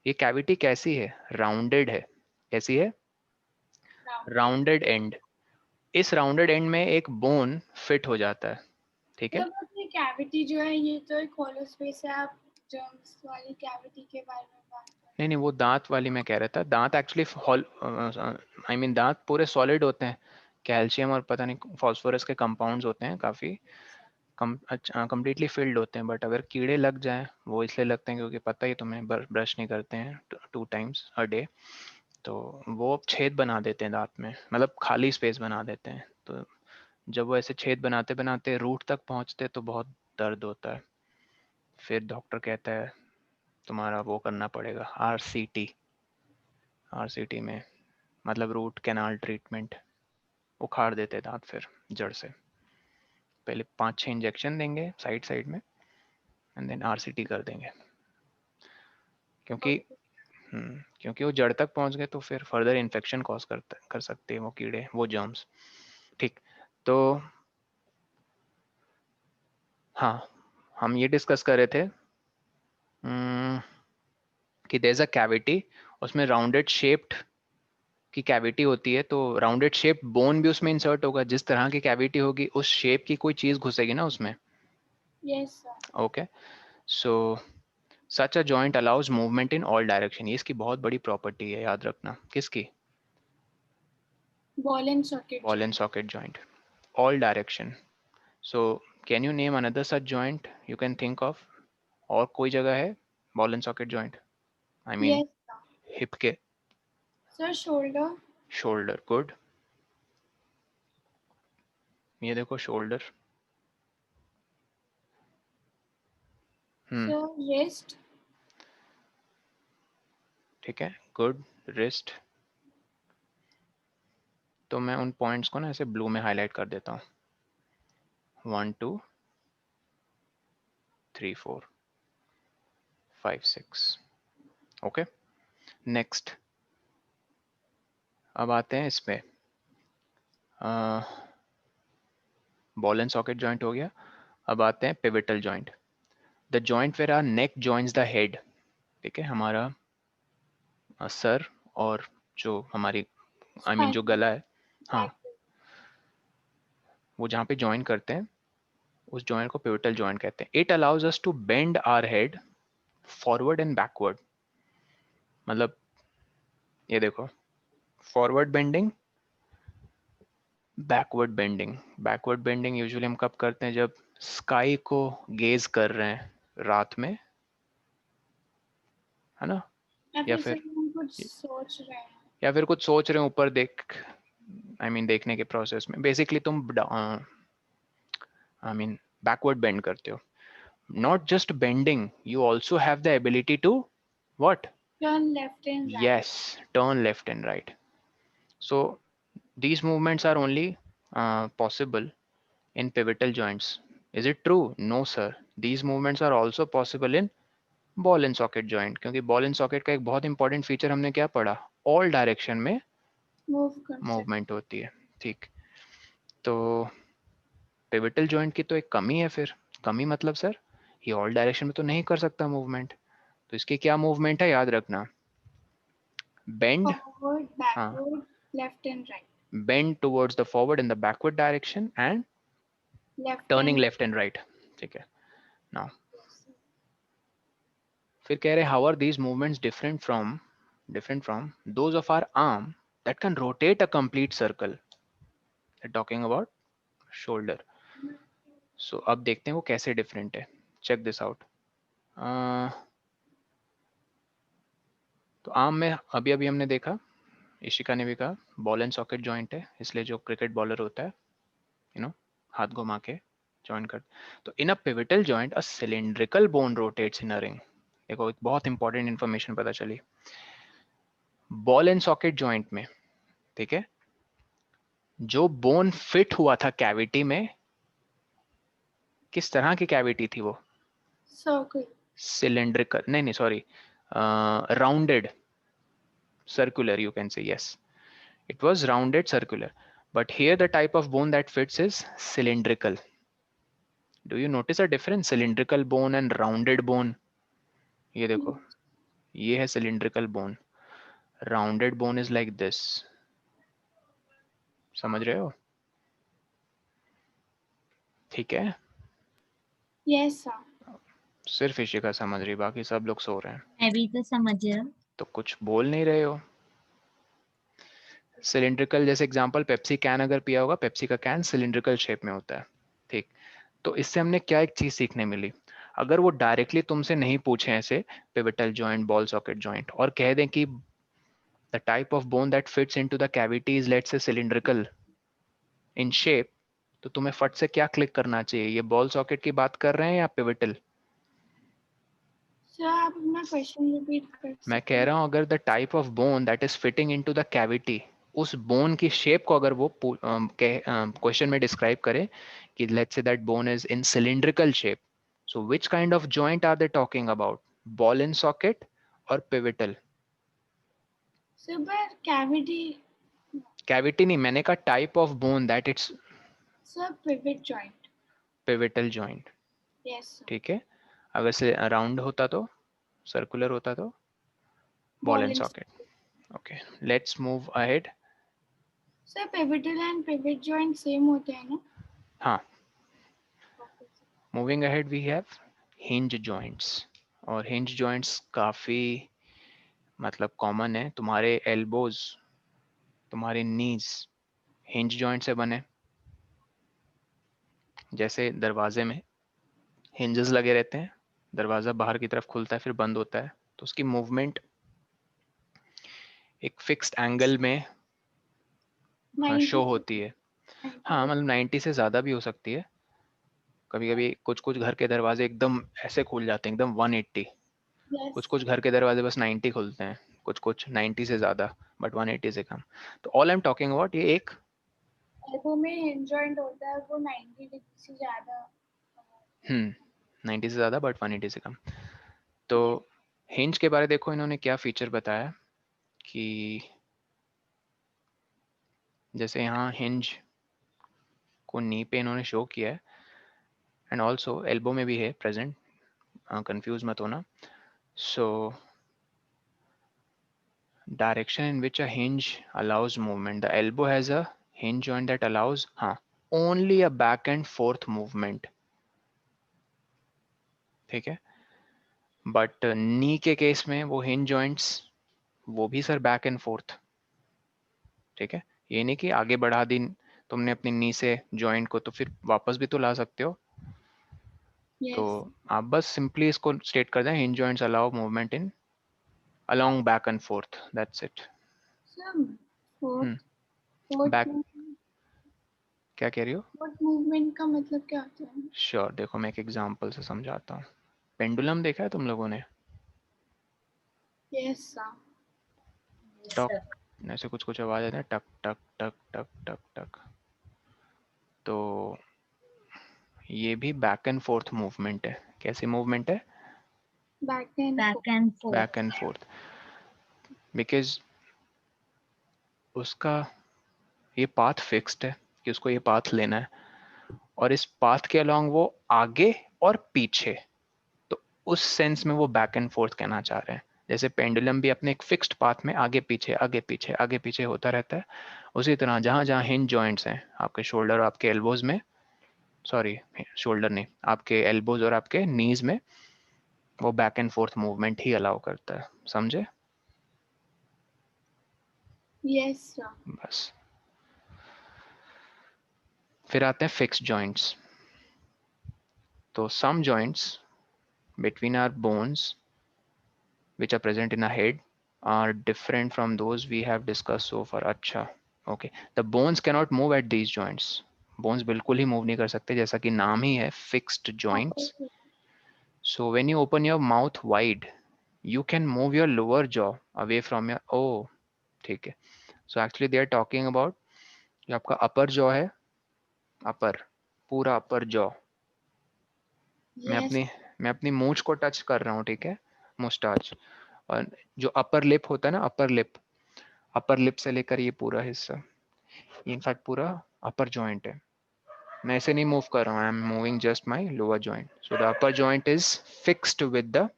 ये कैविटी कैसी है? राउंडेड है। कैसी है? Rounded and. इस राउंडेड एंड में एक बोन फिट हो जाता है, ठीक है। मतलब ये कैविटी जो है ये तो एक होलो स्पेस है, आप जर्म्स वाली कैविटी के बारे में बात कर रहे नहीं नहीं, वो दांत वाली मैं कह रहा था। दांत एक्चुअली आई मीन दांत पूरे सॉलिड होते हैं, कैल्शियम और पता नहीं फॉस्फोरस के कंपाउंड्स होते हैं, काफ़ी कंप्लीटली फिल्ड होते हैं। बट अगर कीड़े लग जाएं, वो इसलिए लगते हैं क्योंकि पता ही तुम्हें ब्रश नहीं करते हैं 2 times a day, तो वो छेद बना देते हैं दांत में, मतलब खाली स्पेस बना देते हैं। तो जब वो ऐसे छेद बनाते बनाते रूट तक पहुंचते तो बहुत दर्द होता है। फिर डॉक्टर कहता है तुम्हारा वो करना पड़ेगा RCT। RCT में मतलब रूट कैनाल ट्रीटमेंट, उखाड़ देते दांत फिर जड़ से। पहले 5-6 इंजेक्शन देंगे साइड साइड में एंड देन RCT कर देंगे, क्योंकि क्योंकि वो जड़ तक पहुंच गए तो फिर फर्दर इन्फेक्शन कॉज कर सकते हैं वो कीड़े, वो जर्म्स। ठीक, तो हाँ, हम ये डिस्कस कर रहे थे कि देयर इज अ कैविटी, उसमें राउंडेड शेप्ड की कैविटी होती है तो राउंडेड शेप बोन भी उसमें इंसर्ट होगा, जिस तरह की कैविटी होगी उस शेप की कोई चीज घुसेगी ना उसमें। Yes sir. Okay, so such a joint allows movement in all direction. ये इसकी बहुत बड़ी प्रॉपर्टी है, याद रखना। किसकी? Ball and socket. Ball and socket joint, all direction. So can you name another such joint you can think of? और कोई जगह है ball and socket joint? I mean yes sir. Hip के। Sir shoulder. Shoulder, good. ये देखो shoulder. Sir wrist. ठीक है, good. Wrist. तो मैं उन पॉइंट्स को ना ऐसे ब्लू में हाईलाइट कर देता हूँ। 1 2 3 4 5 6। Okay, next. अब आते हैं इस पे, बॉल एंड सॉकेट जॉइंट हो गया। अब आते हैं pivotal joint, the joint where are neck joints the head. ठीक है, हमारा सर और जो हमारी जो गला है, हाँ, वो जहाँ पे ज्वाइन करते हैं उस जॉइंट को पिवटल जॉइंट कहते हैं। It allows us to bend our head forward and backward. मतलब ये देखो, forward bending, backward bending. Backward bending usually हम कब करते हैं? जब स्काई को गेज कर रहे हैं रात में, है ना? या फिर हम कुछ सोच रहे हैं। या फिर कुछ सोच रहे हैं ऊपर देख, देखने के प्रोसेस में बेसिकली तुम बैकवर्ड बेंड करते हो। Not just bending, you also have the ability to what? Turn left and right. Yes, turn left and right. So these movements are only possible in pivotal joints. Is it true? No, sir. These movements are also possible in ball and socket joint, क्योंकि ball and socket का एक बहुत important feature हमने क्या पढ़ा? All direction में move कर सकते। मूवमेंट होती है। ठीक, तो पिवटल जॉइंट की तो एक कमी है। फिर कमी मतलब सर ये ऑल डायरेक्शन में तो नहीं कर सकता मूवमेंट, तो इसकी क्या मूवमेंट है याद रखना? बेंड, फॉरवर्ड, हाँ, backward, left and right. bend towards the forward in the backward direction and left turning and. left and right। ठीक है, now फिर कह रहे how are these movements different from those of our arm that can rotate a complete circle? They're talking about shoulder। so अब देखते हैं वो कैसे different है। check this out। तो आर्म में अभी अभी हमने देखा, इशिका ने भी कहा बॉल एंड सॉकेट जॉइंट है, इसलिए जो क्रिकेट बॉलर होता है हाथ घुमा के जॉइन कर। तो in a pivotal joint a cylindrical bone rotates in a ring. देखो एक बहुत इंपॉर्टेंट इंफॉर्मेशन पता चली। बॉल एंड सॉकेट जॉइंट में, ठीक है, जो बोन फिट हुआ था कैविटी में, किस तरह की कैविटी थी वो? सर्कल। सिलिंड्रिकल, नहीं sorry, rounded circular, you can say. Yes, it was rounded circular, but here the type of bone that fits is cylindrical. Do you notice a difference? Cylindrical bone and rounded bone। ये देखो, ये है cylindrical bone, rounded bone is like this। समझ रहे हो? ठीक है, yes sir. सिर्फ इशिका समझ रही, बाकी सब लोग सो रहे हैं। मैं भी तो समझ रहा। तो कुछ बोल नहीं रहे हो। सिलिंड्रिकल जैसे एग्जांपल, पेप्सी कैन अगर पिया होगा, पेप्सी का कैन सिलिंड्रिकल शेप में होता है। ठीक, तो इससे हमने क्या एक चीज सीखने मिली? अगर वो डायरेक्टली तुमसे नहीं पूछे ऐसे pivotal joint, ball socket joint, और कह दें कि the type of bone that fits into the cavity is let's say cylindrical in shape, तो तुम्हें फट से क्या क्लिक करना चाहिए? ये बॉल सॉकेट की बात कर रहे हैं या पिवटल? सर आप अपना क्वेश्चन रिपीट कर सकते मैं कह रहा हूं अगर the type of bone that is fitting into the cavity, उस बोन की शेप को अगर वो क्वेश्चन में डिस्क्राइब करे कि let's say that bone is in cylindrical shape, so which kind of joint are they talking about? Ball and socket और pivotal? Sir पर कैविटी। कैविटी नहीं, मैंने कहा type of bone that it's sir pivot joint. Pivotal joint. Yes sir. ठीक है, अगर से round होता तो, सर्कुलर होता तो ball ball and and. Socket. Okay, let's move ahead. Sir pivotal and pivot joint same होते हैं ना? हाँ, moving ahead we have hinge joints, और हिंज जॉइंट्स काफ़ी मतलब कॉमन है. तुम्हारे एल्बोज, तुम्हारे नीज हिंज जॉइंट से बने. जैसे दरवाजे में हिंजेस लगे रहते हैं, दरवाज़ा बाहर की तरफ खुलता है फिर बंद होता है, तो उसकी मूवमेंट एक फिक्स्ड एंगल में शो होती है. हाँ, मतलब 90 से ज़्यादा भी हो सकती है. कभी कभी कुछ कुछ घर के दरवाजे एकदम ऐसे खुल जाते हैं, एकदम 180. कुछ कुछ घर के दरवाजे बस 90 खुलते हैं, कुछ कुछ 90 से ज़्यादा, बट 180 से कम. तो all I am talking about ये एक एल्बो में हिंज जॉइंट होता है वो 90 डिग्री से ज़्यादा. 90 से ज़्यादा बट 180 से कम. तो हिंज के बारे देखो इन्होंने क्या फीचर बताया कि जैसे यहाँ हिंज को नी पे इन्होंने शो किया है, एंड ऑल्सो एल्बो में भी है प्रेजेंट, कंफ्यूज मत होना. सो direction in which a hinge allows movement. The elbow has a hinge joint that allows only a back and forth movement. ठीक है, बट नी के केस में वो हिंज जॉइंट्स वो भी सर बैक एंड फोर्थ. ठीक है, ये नहीं कि आगे बढ़ा दी तुमने अपनी नी से जॉइंट को तो फिर वापस भी तो ला सकते हो. तो आप बस सिंपली इसको स्टेट कर दें, hinge joints allow movement in along back and forth, that's it. Back, क्या कह रही हो? फोर्थ मूवमेंट का मतलब क्या होता है? श्योर, देखो मैं एक एग्जांपल से समझाता हूँ. पेंडुलम देखा है तुम लोगों ने? Yes sir. टक, ऐसे कुछ कुछ आवाज आती है, टक टक टक टक टक टक. तो ये भी बैक एंड फोर्थ मूवमेंट है. कैसी मूवमेंट है? Back and back and fourth. Because उसका ये पाथ फिक्स्ड है कि उसको ये पाथ लेना है, और इस पाथ के अलोंग वो आगे और पीछे, तो उस सेंस में वो बैक एंड फोर्थ कहना चाह रहे हैं. जैसे पेंडुलम भी अपने एक फिक्स्ड पाथ में आगे पीछे आगे पीछे आगे पीछे होता रहता है, उसी तरह जहां जहां हिंज जॉइंट्स हैं आपके शोल्डर और आपके एल्बोज में, सॉरी शोल्डर नहीं, आपके एल्बोज और आपके नीज में, वो back and fourth movement he allow करता है. समझे? Yes sir. बस. फिर आते हैं फिक्स्ड जॉइंट्स. तो सम joints between our bones which are present in our head are different from those we have discussed so far. अच्छा, okay. The bones cannot move at these joints. Bones बिल्कुल ही move नहीं कर सकते, जैसा कि नाम ही है fixed joints. So when you open your mouth wide, you can move your lower jaw away from your, oh, ठीक है. So actually they are talking about जो आपका upper jaw है, upper, पूरा upper jaw. मैं अपनी मूंछ को टच कर रहा हूँ, ठीक है, मुस्टाच. और जो अपर लिप होता है ना, अपर लिप से लेकर ये पूरा हिस्सा, ये इनफैक्ट पूरा अपर जॉइंट है. मैं ऐसे नहीं मूव कर रहा हूँ, I am moving just my lower joint. So the upper joint is fixed with the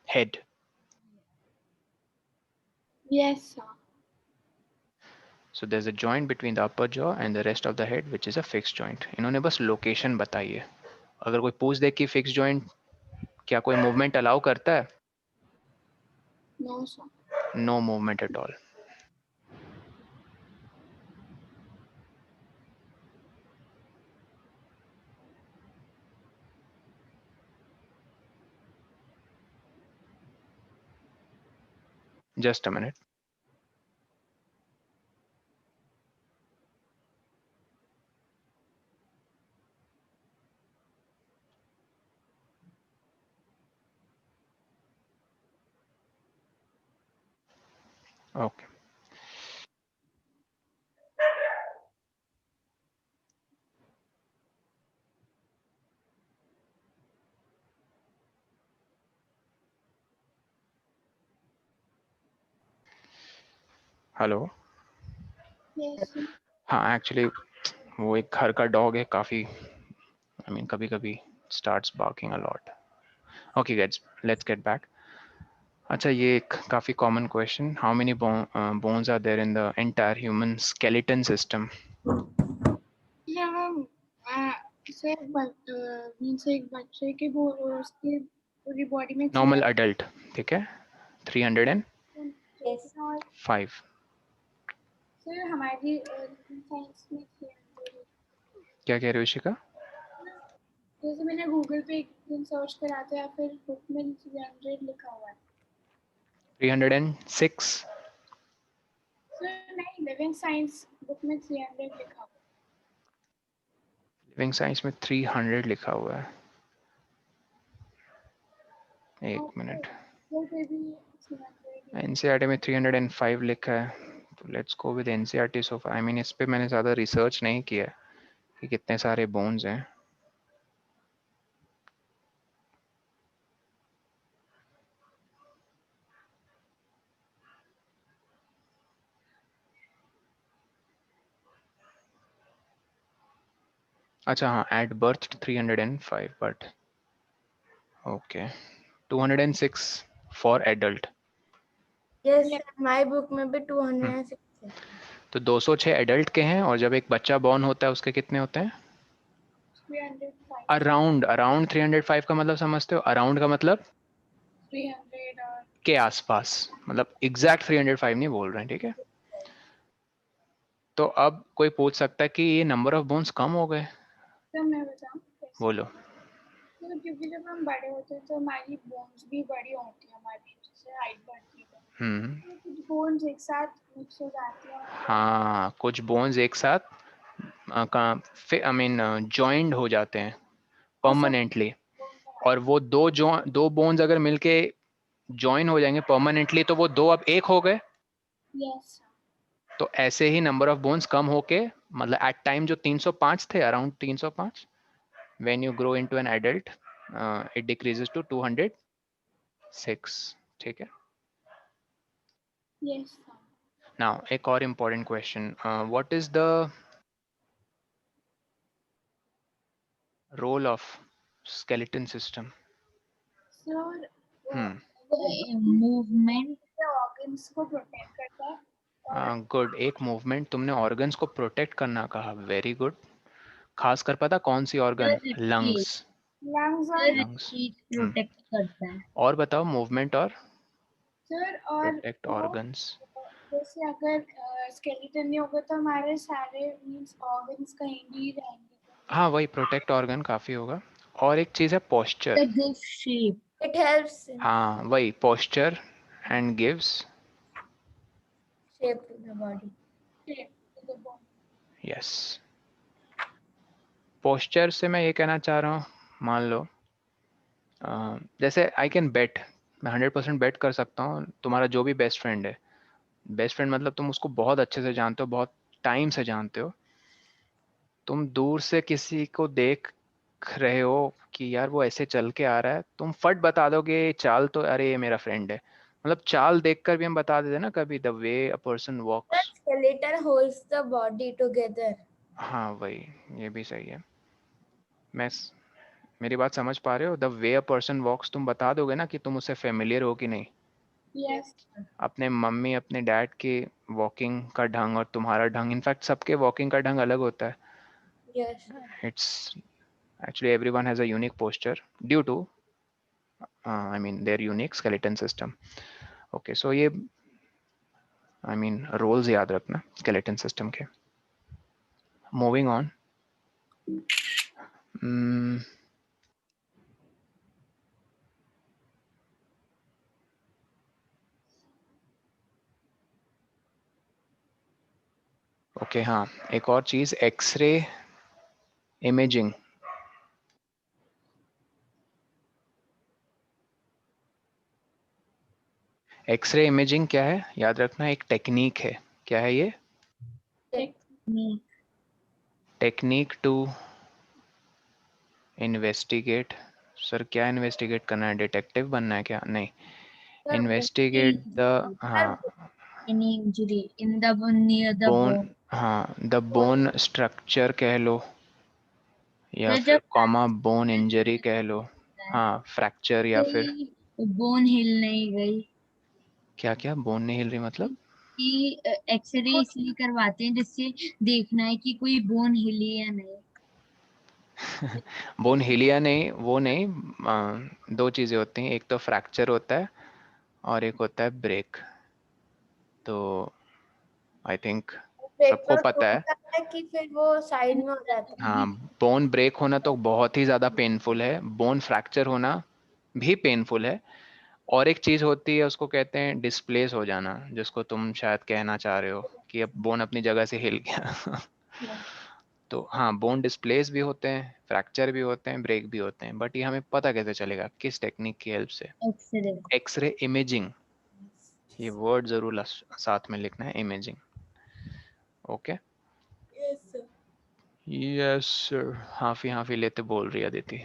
head. Yes sir. So there is a joint between the upper jaw and the rest of the head which is a fixed joint. इन्होंने बस location बताई है. अगर कोई पूछ दे कि fixed joint क्या कोई मूवमेंट अलाउ करता है? No sir. No movement at all. Just a minute. Okay. Hello. Yes. हाँ, एक्चुअली वो एक घर का डॉग है, काफ़ी, आई मीन कभी कभी starts barking a lot. Okay guys, let's get back. अच्छा, ये एक काफी common question, how many bones are there in the entire human skeleton system? जब हम मीन्स एक बच्चे के वो उसकी पूरी बॉडी में नॉर्मल अडल्ट, ठीक है, 305। सर हमारी साइंस में 300। क्या कह रहे हो इशिका? जैसे मैंने गूगल पे एक दिन सर्च करा था, या फिर बुक में 300 लिखा हुआ है। 306। सर नहीं, लिविंग साइंस बुक में 300 लिखा हुआ है। लिविंग साइंस में 300 लिखा हुआ है, एक मिनट। एनसीईआरटी में 305 लिखा है, तो let's go with NCERT so far. I mean इस पे मैंने ज़्यादा रिसर्च नहीं किया कि कितने सारे बोन्स हैं। अच्छा हाँ, at birth 305, but okay 206 for adult. Yes my book में भी 206 है। तो 206 एडल्ट के हैं, और जब एक बच्चा बॉर्न होता है उसके कितने होते हैं? 305। अराउंड 305 का मतलब समझते हो? अराउंड का मतलब 300 और के आसपास, मतलब एग्जैक्ट 305 नहीं बोल रहे हैं, ठीक है। तो अब कोई पूछ सकता है कि ये नंबर ऑफ बोन्स कम हो गए, तो मैं बताऊं कैसे? बोलो। तो क्योंकि जब हम बड़े होते हैं तो हमारी बोन्स भी बड़ी होती है, हमारी जैसे हाइट बढ़ती है, तो कुछ बोन्स एक साथ मिक्स हो जाती हैं। हाँ, कुछ बोन्स एक साथ आई मीन जॉइंड हो जाते हैं परमानेंटली, और वो दो बोन्स अगर मिलके जॉइन हो जाएंगे परमानेंटली तो वो दो अब एक हो गए। यस। तो ऐसे ही नंबर ऑफ बोन्स कम होके, मतलब एट टाइम जो 305 थे, around 305, when you grow into an adult it decreases to 206, ठीक है। यस। नाउ एक और important question, what is the role of skeleton system? Sir movement organs को प्रोटेक्ट करता है। गुड, एक मूवमेंट, तुमने ऑर्गन्स को प्रोटेक्ट करना कहा, वेरी गुड। खासकर पता कौन सी ऑर्गन? लंग्स। लंग्स और लंग्स प्रोटेक्ट करता है। और बताओ मूवमेंट और सर और प्रोटेक्ट ऑर्गन्स। जैसे अगर स्केलेटन नहीं होगा तो हमारे सारे मींस ऑर्गन्स कहीं भी रहेंगे। हाँ वही, प्रोटेक्ट ऑर्गन काफी होगा। और एक चीज है posture. Give shape, it helps हाँ वही, posture and gives shape to the body. Yes. Posture से मैं ये कहना चाह रहा हूँ, मान लो जैसे आई कैन बेट, मैं 100% बेट कर सकता हूँ, तुम्हारा जो भी बेस्ट फ्रेंड है, बेस्ट फ्रेंड मतलब तुम उसको बहुत अच्छे से जानते हो, बहुत टाइम से जानते हो, तुम दूर से किसी को देख रहे हो कि यार वो ऐसे चल के आ रहा है, तुम फट बता दोगे चाल तो, अरे ये मेरा फ्रेंड है। मतलब चाल देखकर भी हम बता देते ना कभी, the way a person walks. Skeleton holds the body together. हाँ वही, ये भी सही है। मेरी बात समझ पा रहे हो? द वे अ पर्सन वॉक्स, तुम बता दोगे ना कि तुम उससे फेमिलियर हो कि नहीं। यस। अपने मम्मी अपने डैड के वॉकिंग का ढंग और तुम्हारा ढंग, इनफैक्ट सबके वॉकिंग का ढंग अलग होता है। Yes it's actually everyone has a unique posture due to I mean their unique skeleton system. Okay, so ये I mean roles याद रखना skeleton system के। Moving on. ओके हाँ, एक और चीज, एक्सरे इमेजिंग। एक्सरे इमेजिंग क्या है याद रखना, एक टेक्निक है। क्या है ये? Technique to investigate. सर क्या इन्वेस्टिगेट करना है? डिटेक्टिव बनना है क्या? नहीं, इन्वेस्टिगेट द, हाँ any injury in the near the bone, bone। हाँ द बोन स्ट्रक्चर कह लो, या तो फिर जब कॉमा बोन इंजरी कह लो। हाँ फ्रैक्चर, या फिर बोन हिल नहीं गई, क्या क्या बोन नहीं हिल रही मतलब? कि एक्सरे इसलिए करवाते हैं जिससे देखना है कि कोई बोन हिली या नहीं। बोन हिली या नहीं वो नहीं, दो चीजें होती हैं, एक तो फ्रैक्चर होता है और एक होता है ब्रेक। तो आई थिंक सबको पेपर पता है। होता है कि फिर वो साइड में हो जाता है। हाँ, बोन ब्रेक होना तो बहुत ही ज्यादा पेनफुल है, बोन फ्रैक्चर होना भी पेनफुल है। और एक चीज होती है उसको कहते हैं डिस्प्लेस हो जाना, जिसको तुम शायद कहना चाह रहे हो कि अब बोन अपनी जगह से हिल गया। तो हाँ, बोन डिस्प्लेस भी होते हैं, फ्रैक्चर भी होते हैं, ब्रेक भी होते हैं, बट ये हमें पता कैसे चलेगा, किस टेक्निक की हेल्प से? एक्सरे। एक्सरे इमेजिंग, ये वर्ड जरूर साथ में लिखना है, इमेजिंग। ओके, यस सर, हाफी हाफी लेते बोल रही अदिति।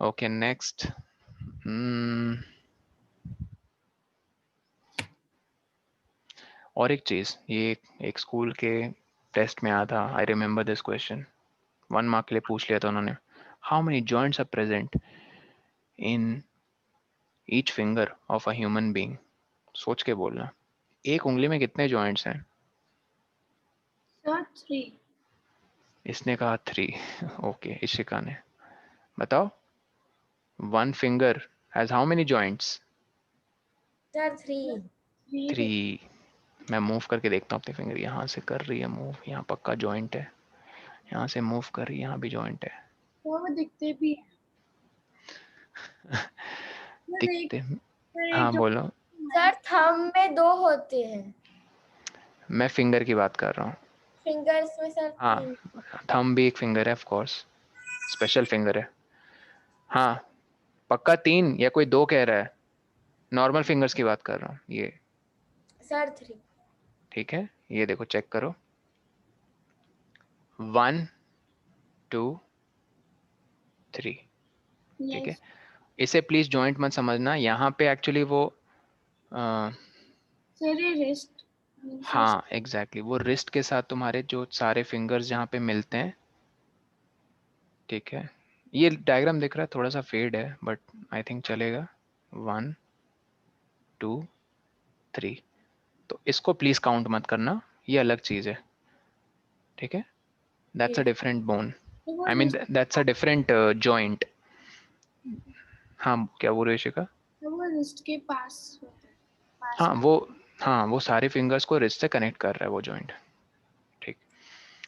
Okay next. और एक चीज, ये एक स्कूल के टेस्ट में आया था, I remember this question, 1 mark के लिए पूछ लिया था उन्होंने। How many joints are present in each finger of a human being? सोच के बोलना, एक उंगली में कितने जॉइंट्स हैं? सर 3। इसने कहा 3। ओके, इशिका ने बताओ, 1 finger has how many joints? Sir 3। 3। मैं मूव करके देखता हूँ अपनी फिंगर, यहाँ से कर रही है मूव, यहाँ पक्का जॉइंट है, यहाँ से मूव कर रही है, यहाँ भी जॉइंट है। वो दिखते भी हैं। सर एक दिखते? सर एक हाँ जो बोलो। सर थंब में 2 होते हैं, मैं फिंगर की बात कर रहा हूँ। फिंगर्स में सर 3। हाँ, थंब भी एक फिंगर है, ऑफ कोर्स, स्पेशल फिंगर है। हाँ, पक्का 3 या कोई 2 कह रहा है? नॉर्मल फिंगर्स की बात कर रहा हूँ ये। सर 3। ठीक है, ये देखो चेक करो, 1 2 3। ठीक है, यस इसे प्लीज जॉइंट मत समझना, यहाँ पे एक्चुअली वो सर ये रिस्ट हाँ एग्जैक्टली, वो रिस्ट के साथ तुम्हारे जो सारे फिंगर्स जहाँ पे मिलते हैं। ठीक है, ये डायग्राम दिख रहा है, थोड़ा सा फेड है बट आई थिंक चलेगा। 1 2 3। तो इसको प्लीज काउंट मत करना, ये अलग चीज है। ठीक है, दैट्स अ डिफरेंट बोन, तो वो I mean wrist that's a different joint. हाँ क्या बोल रहे हो शिका? तो वो रिस्ट के पास होता है, पास हाँ में। वो, हाँ वो सारे फिंगर्स को रिस्ट से कनेक्ट कर रहा है वो जॉइंट। ठीक,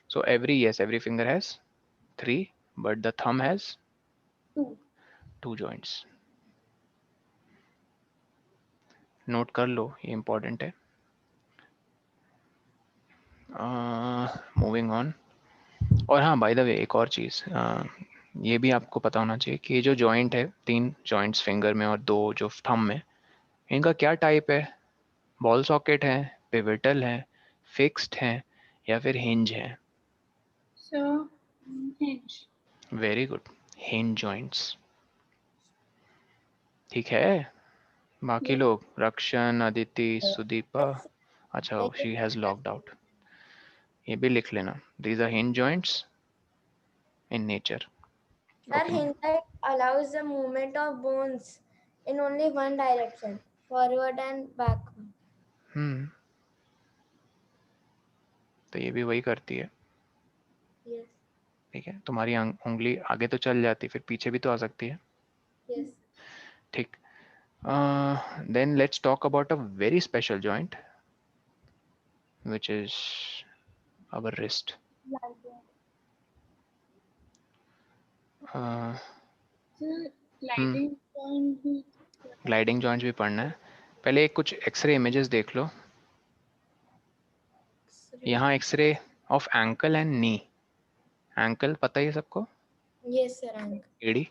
so every finger has 3 but the thumb has 2 joints. Note कर लो, ये इंपॉर्टेंट है। Moving on. और हाँ बाय द वे एक और चीज़, ये भी आपको पता होना चाहिए कि ये जो जॉइंट है, 3 जॉइंट्स फिंगर में और 2 जो थंब में, इनका क्या टाइप है? बॉल सॉकेट है, पिवटल है, फिक्स्ड है, या फिर हिंज है? So hinge. Very good, hinge joints. ठीक है, बाकी यस लोग, रक्षण, अदिति, सुदीपा, अच्छा शी हैज लॉग्ड आउट, ये भी लिख लेना, these are hinge joints in nature. Sir okay, hinge allows the movement of bones in only one direction, forward and backward. तो ये भी वही करती है। Yes. ठीक है, तुम्हारी उंगली आगे तो चल जाती, फिर पीछे भी तो आ सकती है। Yes. ठीक, then let's talk about a very special joint which is our wrist. uh, sir gliding point भी ग्लाइडिंग जॉइंट्स भी पढ़ना है, पहले कुछ एक्सरे इमेजेस देख लो। यहाँ X ray of ankle and knee. Ankle पता ही है सबको, Yes, sir. एड़ी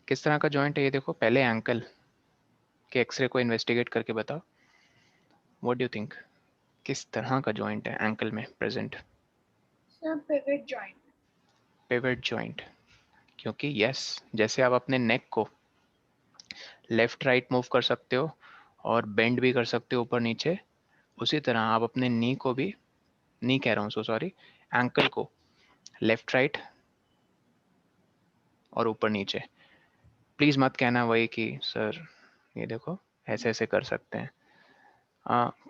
किस तरह का जॉइंट है, ये देखो पहले एंकल के एक्सरे को इन्वेस्टिगेट करके बताओ, व्हाट डू यू थिंक, किस तरह का जॉइंट है एंकल में present? Sir pivot joint. Pivot joint, क्योंकि यस, जैसे आप अपने नेक को लेफ्ट राइट मूव कर सकते हो और बेंड भी कर सकते हो ऊपर नीचे, उसी तरह आप अपने नी को भी, नी कह रहा हूँ सो सॉरी, एंकल को लेफ्ट राइट और ऊपर नीचे। प्लीज मत कहना वही कि सर ये देखो ऐसे ऐसे कर सकते हैं।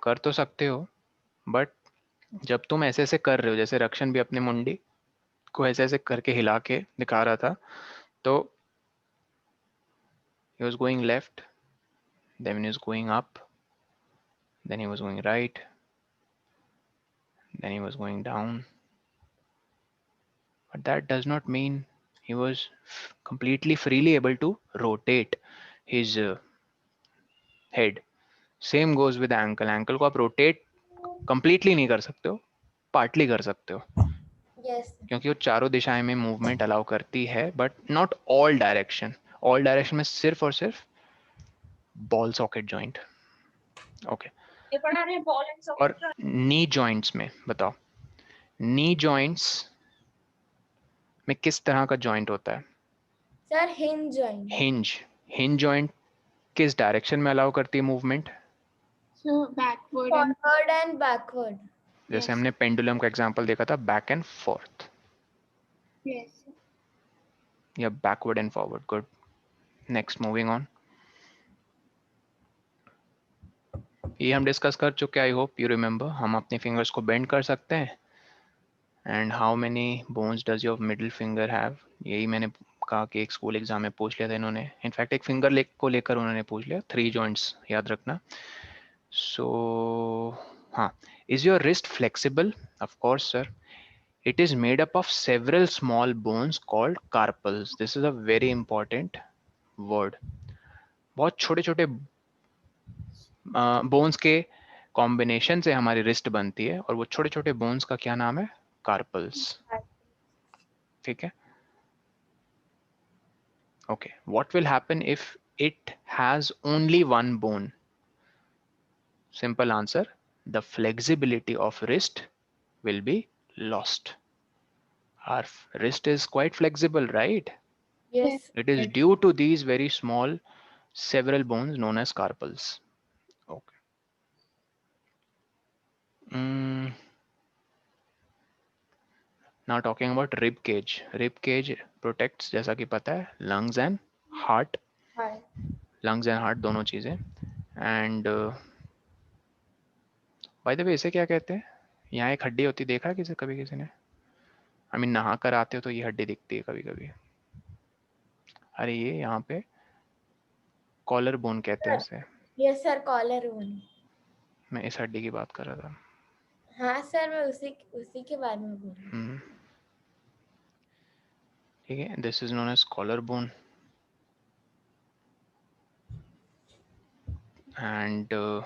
कर तो सकते हो, बट जब तुम ऐसे ऐसे कर रहे हो, जैसे रक्षण भी अपने मुंडी को ऐसे ऐसे करके हिला के दिखा रहा था, तो he was going left, then he was going up, then he was going right, then he was going down, but that does not mean he was completely freely able to rotate his head. Same goes with ankle. Ankle को आप rotate completely नहीं कर सकते हो, partly कर सकते हो, yes क्योंकि वो चारों दिशाएं में मूवमेंट अलाउ करती है, but not all direction. All direction में सिर्फ और सिर्फ बॉल सॉकेट जॉइंट। ओके, ये पढ़ा रहे बॉल एंड और नी जॉइंट्स में बताओ, नी जॉइंट्स में किस तरह का जॉइंट होता है? Sir hinge joint hinge. Hinge joint किस डायरेक्शन में अलाउ करती है movement? So backward and forward and backward जैसे yes, हमने पेंडुलम का एग्जांपल देखा था, बैक एंड फोर्थ yes. या backward and forward. Good, next, moving on. ये हम डिस्कस कर चुके, आई होप यू रिमेम्बर। हम अपने फिंगर्स को बेंड कर सकते हैं। And how many bones does your middle finger have? यही मैंने कहा कि एक स्कूल एग्जाम में पूछ लिया था इन्होंने, इनफैक्ट एक फिंगर को लेकर उन्होंने पूछ लिया। 3 जॉइंट्स याद रखना। सो हाँ, is your wrist flexible? Of course sir, it is made up of several small bones called carpals. This is a very important word. बहुत छोटे छोटे बोन्स के कॉम्बिनेशन से हमारी रिस्ट बनती है, और वो छोटे छोटे बोन्स का क्या नाम है? कार्पल्स। ठीक है, okay. What will happen if it has only one bone? Simple answer, the flexibility of wrist will be lost. Our wrist is quite flexible, right? Yes It is due to these very small several bones known as carpals. Okay. Now talking about rib cage. Rib cage protects, जैसा कि पता है, lungs and heart. Lungs and heart दोनों चीजें। And by the way, इसे क्या कहते हैं? यहाँ एक हड्डी होती, देखा है किसी कभी किसी ने? I mean, नहा कर आते हो तो ये हड्डी दिखती है कभी कभी। अरे ये यहाँ पे कॉलर बोन कहते हैं इसे। Yes sir collar bone. मैं इस हड्डी की बात कर रहा था। हाँ सर मैं उसी के बारे में बोल रही हूँ। ठीक है, this is known as collar bone. And do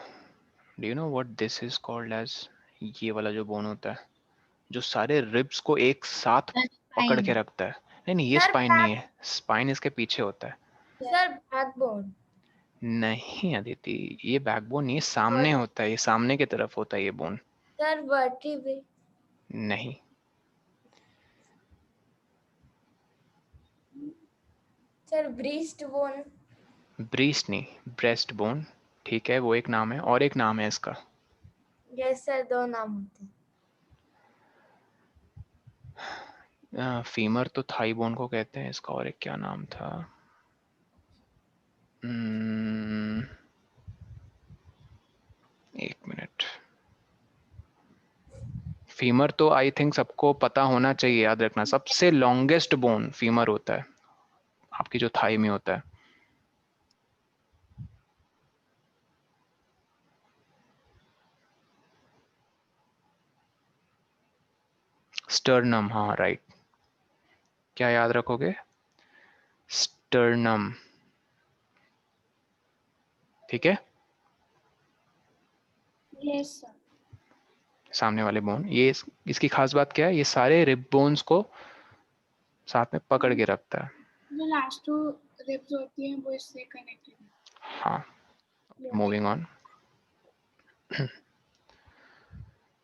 you know what this is called as? ये वाला जो बोन होता है, जो सारे रिब्स को एक साथ पकड़ के रखता है। नहीं नहीं, ये सर स्पाइन नहीं है, स्पाइन इसके पीछे होता है। Sir backbone. नहीं अदिति, ये बैकबोन नहीं, सामने होता है, ये सामने की तरफ होता है ये बोन। Sir vertebrae. नहीं, सर ब्रीस्ट बोन। ब्रीस्ट नहीं, ब्रेस्ट बोन। ठीक है, वो एक नाम है, और एक नाम है इसका। यस सर दो नाम होते हैं। फीमर तो थाई बोन को कहते हैं, इसका और एक क्या नाम था? एक मिनट। फीमर तो आई थिंक सबको पता होना चाहिए, याद रखना, सबसे लॉन्गेस्ट बोन फीमर होता है, आपकी जो थाई में होता है। स्टर्नम, हाँ राइट। क्या याद रखोगे? स्टर्नम। ठीक है, Yes, sir. सामने वाले बोन। ये इसकी खास बात क्या है? ये सारे रिब बोन्स को साथ में पकड़ के रखता है। जो लास्ट टू रिब्स होती हैं वो इससे कनेक्टेड है। हाँ, moving on.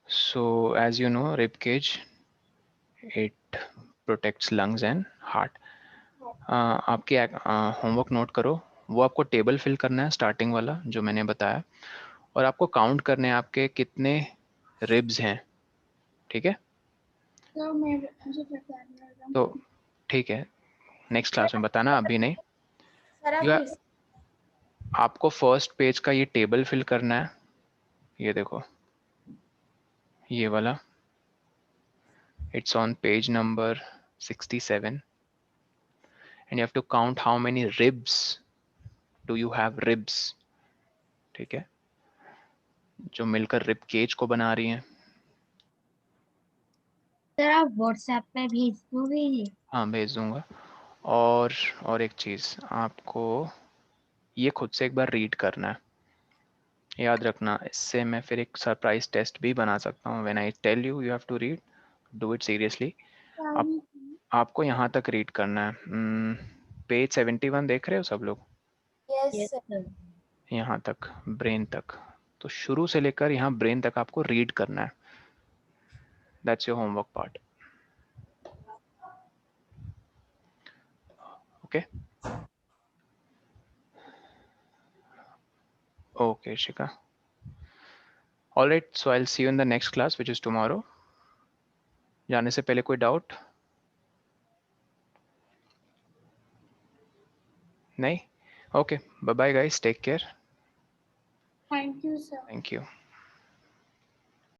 So as you know, rib cage, it protects lungs and heart. आपके होमवर्क नोट करो, वो आपको टेबल फिल करना है, स्टार्टिंग वाला जो मैंने बताया, और आपको काउंट करने हैं आपके कितने रिब्स हैं। ठीक है, तो मुझे पता नहीं। तो ठीक है, नेक्स्ट क्लास में बताना, अभी नहीं। सर आप You फिर are, आपको फर्स्ट पेज का ये टेबल फिल करना है, ये देखो ये वाला, it's on page number 67 and you have to count how many ribs do you have, ribs, ठीक है, जो मिलकर रिब केज को बना रही हैं। सर आप व्हाट्सएप पे भेज दोगे ये? हाँ भेज दूंगा। और एक चीज़ आपको ये खुद से एक बार रीड करना है, याद रखना, इससे मैं फिर एक सरप्राइज टेस्ट भी बना सकता हूँ। When I tell you you have to read, do it seriously. आप आपको यहाँ तक रीड करना है। पेज 71 देख रहे हो सब लोग? Yes sir. यहाँ तक, ब्रेन तक, तो शुरू से लेकर यहाँ ब्रेन तक आपको रीड करना है। That's your homework part. Okay okay Shikha, alright, so I will see you in the next class which is tomorrow. जाने से पहले कोई डाउट? नहीं? Okay, bye bye guys, take care. Thank you sir. Thank you.